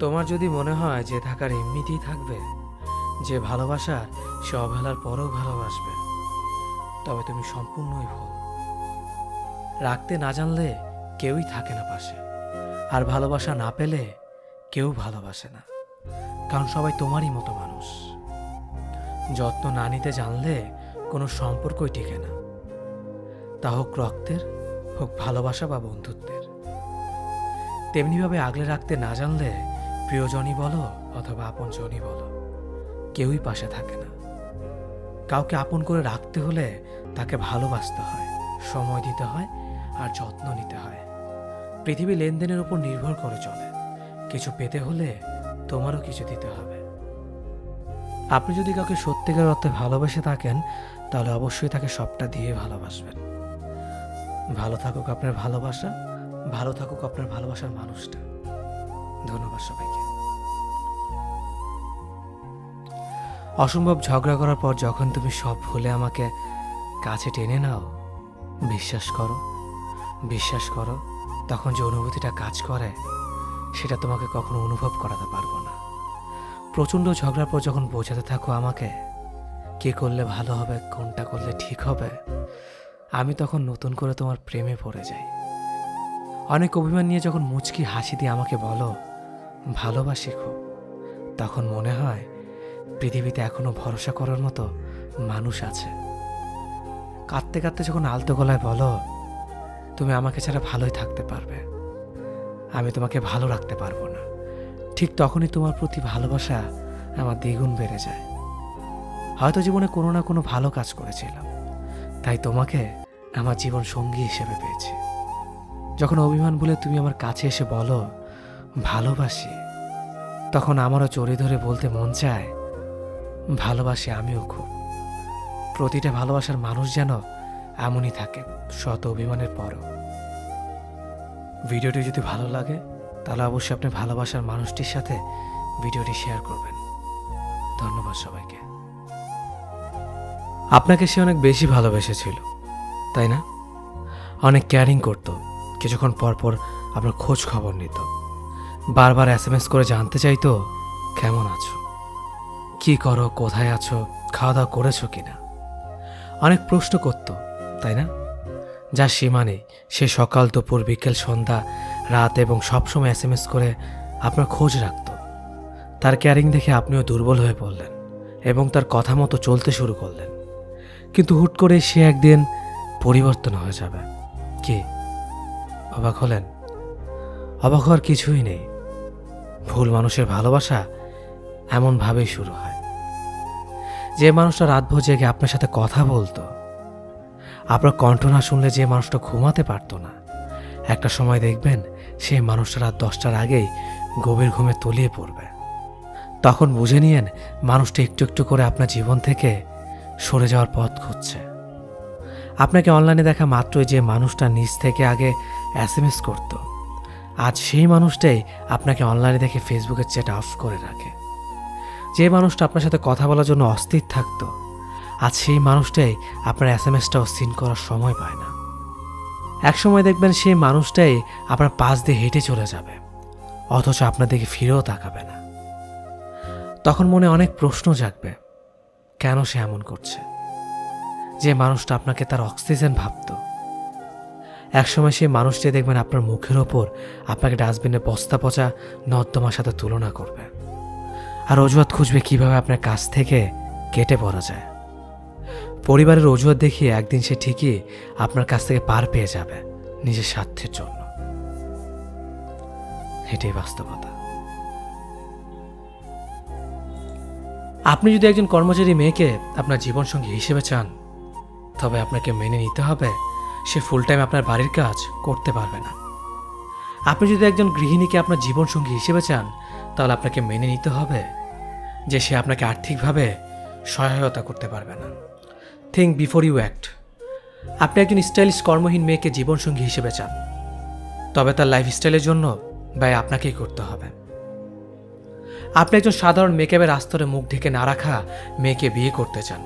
তোমার যদি মনে হয় যে থাকার এমনিতেই থাকবে, যে ভালোবাসার সে অবহেলার পরেও ভালোবাসবে, তবে তুমি সম্পূর্ণই ভুল। রাখতে না জানলে কেউই থাকে না পাশে, আর ভালোবাসা না পেলে কেউ ভালোবাসে না, কারণ সবাই তোমারই মতো মানুষ। যত্ন না নিতে জানলে কোনো সম্পর্কই টিকে না, তা হোক রক্তের, হোক ভালোবাসা বা বন্ধুত্বের। তেমনিভাবে আগলে রাখতে না জানলে প্রিয়জনই বলো অথবা আপনজনই বলো, কেউই পাশে থাকে না। কাউকে আপন করে রাখতে হলে তাকে ভালোবাসতে হয়, সময় দিতে হয় আর যত্ন নিতে হয়। পৃথিবী লেনদেনের উপর নির্ভর করে চলে, কিছু পেতে হলে তোমারও কিছু দিতে হবে। আপনি যদি কাউকে সত্যিকার অর্থে ভালোবেসে থাকেন, তাহলে অবশ্যই তাকে সবটা দিয়ে ভালোবাসবেন। ভালো থাকুক আপনার ভালোবাসা, ভালো থাকুক আপনার ভালোবাসার মানুষটা। ধন্যবাদ সবাইকে। অসম্ভব ঝগড়া করার পর যখন তুমি সব ভুলে আমাকে কাছে টেনে নাও, বিশ্বাস করো তখন যে অনুভূতিটা কাজ করে সেটা তোমাকে কখনো অনুভব করাতে পারবো না। প্রচণ্ড ঝগড়ার পর যখন বোঝাতে থাকো আমাকে কে করলে ভালো হবে, কোনটা করলে ঠিক হবে, আমি তখন নতুন করে তোমার প্রেমে পড়ে যাই। অনেক অভিমান নিয়ে যখন মুচকি হাসি দিয়ে আমাকে বলো ভালোবাসি খুব, তখন মনে হয় পৃথিবীতে এখনো ভরসা করার মতো মানুষ আছে। কাঁদতে কাঁদতে যখন আলতো গলায় বলো তুমি আমাকে ছাড়া ভালোই থাকতে পারবে, আমি তোমাকে ভালো রাখতে পারবো না, ঠিক তখনই তোমার প্রতি ভালোবাসা আমার দ্বিগুণ বেড়ে যায়। হয়তো জীবনে কোনো না কোনো ভালো কাজ করেছিলাম, তাই তোমাকে আমার জীবন সঙ্গী হিসেবে পেয়েছি। যখন অভিমান বলে তুমি আমার কাছে এসে বলো ভালোবাসি, তখন আমারও জড়িয়ে ধরে বলতে মন চায় ভালোবাসি আমিও খুব। প্রতিটা ভালোবাসার মানুষ যেন এমনই থাকে, শত অভিমানের পরও। ভিডিওটি যদি ভালো লাগে তাহলে অবশ্যই আপনি ভালোবাসার মানুষটির সাথে ভিডিওটি শেয়ার করবেন। ধন্যবাদ সবাইকে। আপনাকে সে অনেক বেশি ভালোবেসেছিল, তাই না? অনেক কেয়ারিং করতো, কিছুক্ষণ পর পর আপনার খোঁজ খবর নিত, বারবার SMS করে জানতে চাইতো কেমন আছো, কি করো, কোথায় আছো, খাওয়া দাওয়া করেছো কিনা। অনেক প্রশ্ন করতো, তাই না? যার সীমা নেই। সে সকাল, দুপুর, বিকেল, সন্ধ্যা, রাত এবং সবসময় SMS করে আপনার খোঁজ রাখত। তার কেয়ারিং দেখে আপনিও দুর্বল হয়ে পড়লেন এবং তার কথা মতো চলতে শুরু করলেন। কিন্তু হুট করে সে একদিন পরিবর্তন হয়ে যাবে। কি অবাক হলেন? অবাক হওয়ার কিছুই নেই। ভুল মানুষের ভালোবাসা এমনভাবেই শুরু হয়। যে মানুষটা রাতভর জেগে আপনার সাথে কথা বলতো, আপনার কণ্ঠ না শুনলে যে মানুষটা ঘুমাতে পারতো না, একটা সময় দেখবেন সেই মানুষটা রাত 10টার আগেই গভীর ঘুমে তলিয়ে পড়বে। তখন বুঝে নিয়েন মানুষটা একটু একটু করে আপনার জীবন থেকে সরে যাওয়ার পথ খুঁজছে। আপনাকে অনলাইনে দেখা মাত্রই যে মানুষটা নিজ থেকে আগে SMS করত, আজ সেই মানুষটাই আপনাকে অনলাইনে দেখে ফেসবুকের চ্যাট অফ করে রাখে। যে মানুষটা আপনার সাথে কথা বলার জন্য অস্থির থাকতো, আজ সেই মানুষটাই আপনার SMSটাও সিন করার সময় পায় না। এক সময় দেখবেন সেই মানুষটাই আপনার পাশ দিয়ে হেঁটে চলে যাবে, অথচ আপনার দিকে ফিরেও তাকাবে না। তখন মনে অনেক প্রশ্ন জাগবে, কেন সে এমন করছে? যে মানুষটা আপনাকে তার অক্সিজেন ভাবত, একসময় সেই মানুষটি দেখবেন আপনার মুখের ওপর আপনাকে ডাস্টবিনে বস্তা পচা নর্দমার সাথে তুলনা করবে আর অজুহাত খুঁজবে কিভাবে আপনার কাছ থেকে কেটে পড়া যায়। পরিবারের অজুহাত দেখিয়ে একদিন সে ঠিকই আপনার কাছ থেকে পার পেয়ে যাবে নিজের স্বার্থের জন্য। এটাই বাস্তবতা। আপনি যদি একজন কর্মচারী মেয়েকে আপনার জীবনসঙ্গী হিসেবে চান, তবে আপনাকে মেনে নিতে হবে সে ফুল টাইম আপনার বাড়ির কাজ করতে পারবে না। আপনি যদি একজন গৃহিণীকে আপনার জীবনসঙ্গী হিসেবে চান, তাহলে আপনাকে মেনে নিতে হবে যে সে আপনাকে আর্থিকভাবে সহায়তা করতে পারবে না। Think before you act. আপনি একজন স্টাইলিশ কর্মহীন মেয়েকে জীবনসঙ্গী হিসেবে চান, তবে তার লাইফস্টাইলের জন্য ব্যয় আপনাকেই করতে হবে। আপনি একজন সাধারণ মেকআপের আস্তরে মুখ ঢেকে না রাখা মেয়েকে বিয়ে করতে চান,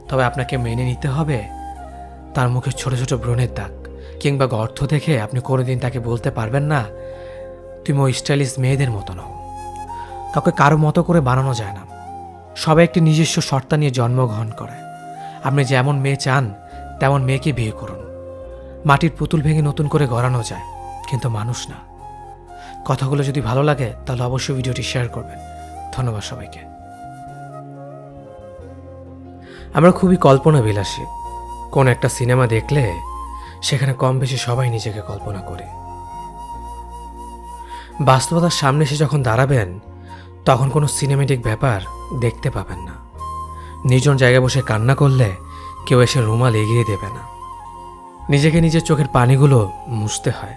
তবে আপনাকে মেনে নিতে হবে তার মুখে ছোট ছোট ব্রণের দাগ কিংবা গর্ত দেখে আপনি কোনোদিন তাকে বলতে পারবেন না তুমি ওই স্টাইলিশ মেয়েদের মতো নও। কাউকে কারো মতো করে বানানো যায় না। সবাই একটি নিজস্ব সত্তা নিয়ে জন্মগ্রহণ করে। আপনি যেমন মেয়ে চান তেমন মেয়েকে বিয়ে করুন। মাটির পুতুল ভেঙে নতুন করে গড়ানো যায়, কিন্তু মানুষ না। কথাগুলো যদি ভালো লাগে তাহলে অবশ্যই ভিডিওটি শেয়ার করবেন। ধন্যবাদ সবাইকে। আমরা খুবই কল্পনা বিলাসী। কোন একটা সিনেমা দেখলে সেখানে কম বেশি সবাই নিজেকে কল্পনা করে। বাস্তবতার সামনে এসে যখন দাঁড়াবেন, তখন কোনো সিনেমেটিক ব্যাপার দেখতে পাবেন না। নির্জন জায়গায় বসে কান্না করলে কেউ এসে রুমাল এগিয়ে দেবে না। নিজেকে নিজের চোখের পানিগুলো মুছতে হয়।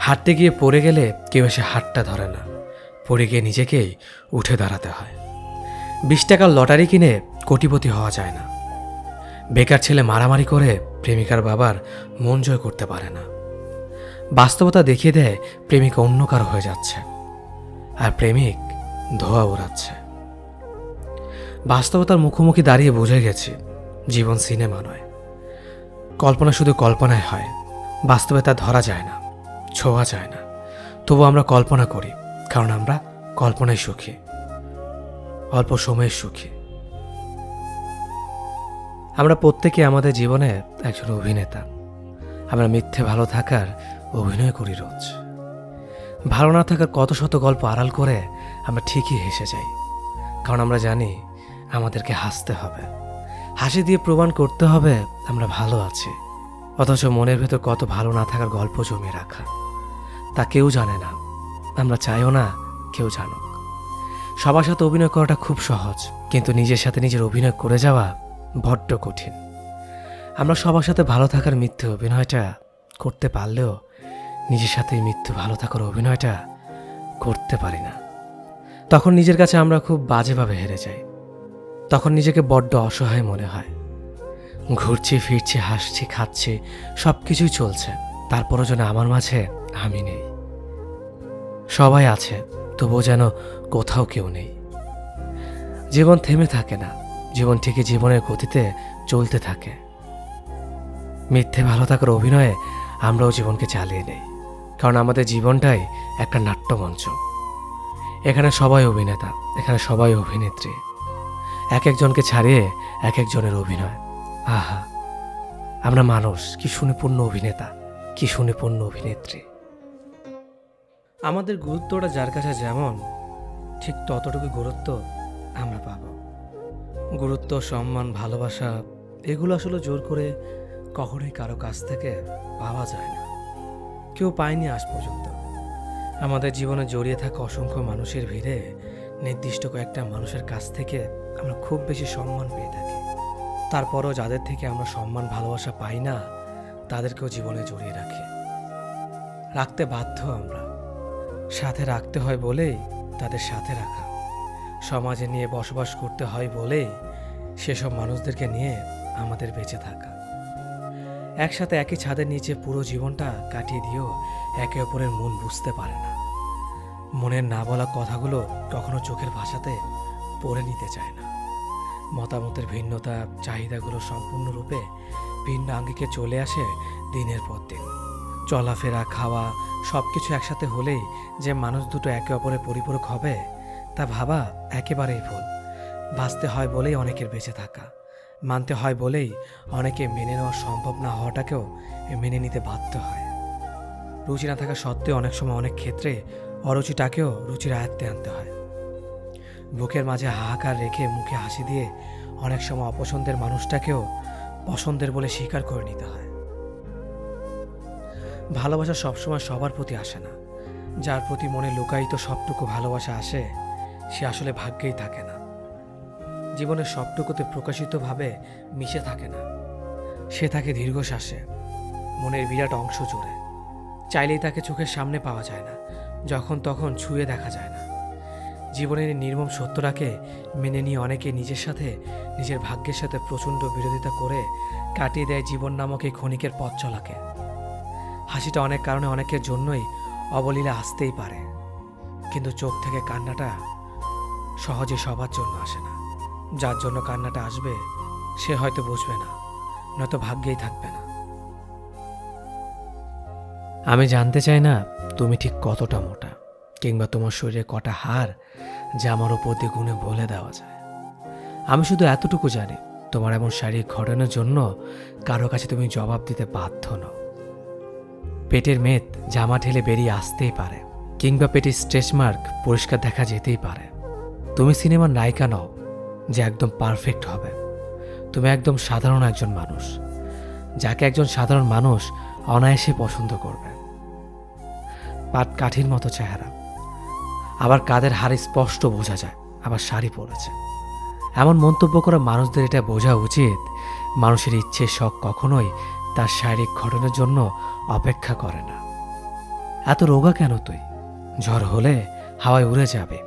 হাঁটতে গিয়ে পড়ে গেলে কেউ এসে হাতটা ধরে না, পড়ে গিয়ে নিজেকেই উঠে দাঁড়াতে হয়। 20 টাকার লটারি কিনে কোটিপতি হওয়া যায় না। বেকার ছেলে মারামারি করে প্রেমিকার বাবার মন জয় করতে পারে না। বাস্তবতা দেখিয়ে দেয় প্রেমিকা অন্য কারো হয়ে যাচ্ছে আর প্রেমিক ধোয়া ওড়াচ্ছে। বাস্তবতার মুখোমুখি দাঁড়িয়ে বুঝে গেছি জীবন সিনেমা নয়। কল্পনা শুধু কল্পনায় হয়, বাস্তবে তা ধরা যায় না, ছোঁয়া যায় না। তবু আমরা কল্পনা করি, কারণ আমরা কল্পনায় সুখী, অল্প সময়ের সুখী। আমরা প্রত্যেকে আমাদের জীবনে একজন অভিনেতা। আমরা মিথ্যে ভালো থাকার অভিনয় করি রোজ। ভালো না থাকার কত শত গল্প আড়াল করে আমরা ঠিকই হেসে যাই, কারণ আমরা জানি আমাদেরকে হাসতে হবে। হাসি দিয়ে প্রমাণ করতে হবে আমরা ভালো আছি, অথচ মনের ভেতর কত ভালো না থাকার গল্প জমিয়ে রাখা, তা কেউ জানে না। আমরা চাইও না কেউ জানুক। সবার সাথে অভিনয় করাটা খুব সহজ, কিন্তু নিজের সাথে নিজের অভিনয় করে যাওয়া বড্ড কঠিন। আমরা সবার সাথে ভালো থাকার মিথ্যে অভিনয়টা করতে পারলেও নিজের সাথে মিথ্যে ভালো থাকার অভিনয়টা করতে পারি না। তখন নিজের কাছে আমরা খুব বাজেভাবে হেরে যাই। তখন নিজেকে বড্ড অসহায় মনে হয়। ঘুরছি ফিরছি, হাসছি খাচ্ছি, সব কিছুই চলছে, তারপরও যেন আমার মাঝে আমি নেই। সবাই আছে, তবুও যেন কোথাও কেউ নেই। জীবন থেমে থাকে না, জীবন ঠিকই জীবনের গতিতে চলতে থাকে। মিথ্যে ভালো থাকার অভিনয়ে আমরাও জীবনকে চালিয়ে নেই, কারণ আমাদের জীবনটাই একটা নাট্যমঞ্চ। এখানে সবাই অভিনেতা, এখানে সবাই অভিনেত্রী, এক একজনকে ছাড়িয়ে এক একজনের অভিনয়। আহা, আমরা মানুষ, কি সুনিপুণ অভিনেতা, কি সুনিপুণ অভিনেত্রী। আমাদের গুরুত্বটা যার কাছে যেমন, ঠিক ততটুকু গুরুত্ব আমরা পাব। গুরুত্ব, সম্মান, ভালোবাসা এগুলো আসলে জোর করে কখনোই কারো কাছ থেকে পাওয়া যায় না, কেউ পায়নি আজ পর্যন্ত। আমাদের জীবনে জড়িয়ে থাকা অসংখ্য মানুষের ভিড়ে নির্দিষ্ট কয়েকটা মানুষের কাছ থেকে আমরা খুব বেশি সম্মান পেয়ে থাকি। তারপরও যাদের থেকে আমরা সম্মান ভালোবাসা পাই না, তাদেরকেও জীবনে জড়িয়ে রাখি, রাখতে বাধ্য। আমরা সাথে রাখতে হয় বলেই তাদের সাথে রাখা, সমাজে নিয়ে বসবাস করতে হয় বলেই সেসব মানুষদেরকে নিয়ে আমাদের বেঁচে থাকা। একসাথে একই ছাদের নিচে পুরো জীবনটা কাটিয়ে দিয়েও একে অপরের মন বুঝতে পারে না। মনের না বলা কথাগুলো কখনো চোখের ভাষাতে পড়ে নিতে চায় না। মতামতের ভিন্নতা, চাহিদাগুলো সম্পূর্ণরূপে ভিন্ন আঙ্গিকে চলে আসে দিনের পর দিন। চলাফেরা, খাওয়া সব কিছু একসাথে হলেই যে মানুষ দুটো একে অপরের পরিপূরক হবে, তা ভাবা একেবারেই ভুল। বাঁচতে হয় বলেই অনেকের বেঁচে থাকা, মানতে হয় বলেই অনেকে মেনে নেওয়া সম্ভব না হওয়াটাকেও মেনে নিতে বাধ্য হয়। রুচি না থাকা সত্ত্বেও অনেক সময় অনেক ক্ষেত্রে অরুচিটাকেও রুচির আয়ত্তে আনতে হয়। বুকের মাঝে হাহাকার রেখে মুখে হাসি দিয়ে অনেক সময় অপছন্দের মানুষটাকেও পছন্দের বলে স্বীকার করে নিতে হয়। ভালোবাসা সবসময় সবার প্রতি আসে না। যার প্রতি মনে লুকায়িত সবটুকু ভালোবাসা আসে, সে আসলে ভাগ্যেই থাকে না। জীবনের সবটুকুতে প্রকাশিতভাবে মিশে থাকে না, সে থাকে দীর্ঘশ্বাসে, মনের বিরাট অংশ জুড়ে। চাইলেই তাকে চোখের সামনে পাওয়া যায় না, যখন তখন ছুঁয়ে দেখা যায় না। জীবনের এই নির্মম সত্যটাকে মেনে নিয়ে অনেকে নিজের সাথে, নিজের ভাগ্যের সাথে প্রচণ্ড বিরোধিতা করে কাটিয়ে দেয় জীবন নামক এই ক্ষণিকের পথ চলাকে। হাসিটা অনেক কারণে অনেকের জন্যই অবলীলা আসতেই পারে, কিন্তু চোখ থেকে কান্নাটা সহজে সবার জন্য আসে না। যার জন্য কান্নাটা আসবে সে হয়তো বুঝবে না, নয়তো ভাগ্যেই থাকবে না। আমি জানতে চাই না তুমি ঠিক কতটা মোটা, কিংবা তোমার শরীরে কটা হাড় যা আমার উপর দিয়ে গুণে বলে দেওয়া যায়। আমি শুধু এতটুকু জানি, তোমার এমন শারীরিক ঘটনার জন্য কারো কাছে তুমি জবাব দিতে বাধ্য নও। পেটের মেদ জামা ঢেলে বেরিয়ে আসতেই পারে, কিংবা পেটের স্ট্রেচ মার্ক পরিষ্কার দেখা যেতেই পারে। তুমি সিনেমার নায়িকা নও যে একদম পারফেক্ট হবে। তুমি একদম সাধারণ একজন মানুষ, যাকে একজন সাধারণ মানুষ অনায়াসে পছন্দ করবে। পাট কাঠির মতো চেহারা, আবার কাদের হাড়ে স্পষ্ট বোঝা যায়, আবার শাড়ি পরেছে। এমন মন্তব্য করা মানুষদের এটা বোঝা উচিত, মানুষের ইচ্ছে শখ কখনোই তার শারীরিক ঘটনার জন্য অপেক্ষা করে না। এত রোগা কেন তুই? ঝড় হলে হাওয়ায় উড়ে যাবে,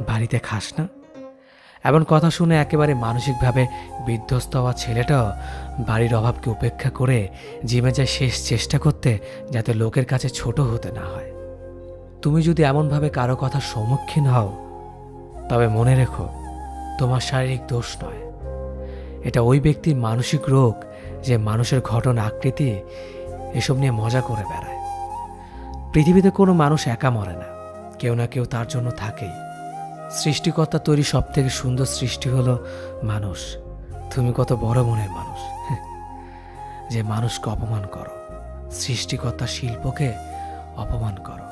বাড়িতে খাস না? এমন কথা শুনে একেবারে মানসিকভাবে বিধ্বস্ত হওয়া ছেলেটাও বাড়ির অভাবকে উপেক্ষা করে জিমে যায় শেষ চেষ্টা করতে, যাতে লোকের কাছে ছোট হতে না হয়। তুমি যদি এমনভাবে কারো কথার সম্মুখীন হও, তবে মনে রেখো, তোমার শারীরিক দোষ নয়, এটা ওই ব্যক্তির মানসিক রোগ, যে মানুষের ঘটনা, আকৃতি এসব নিয়ে মজা করে বেড়ায়। পৃথিবীতে কোনো মানুষ একা মরে না, কেউ না কেউ তার জন্য থাকেই। সৃষ্টিকর্তা তৈরি সব থেকে সুন্দর সৃষ্টি হলো মানুষ। তুমি কত বড় মনের মানুষ যে মানুষকে অপমান করো, সৃষ্টিকর্তা শিল্পকে অপমান করো।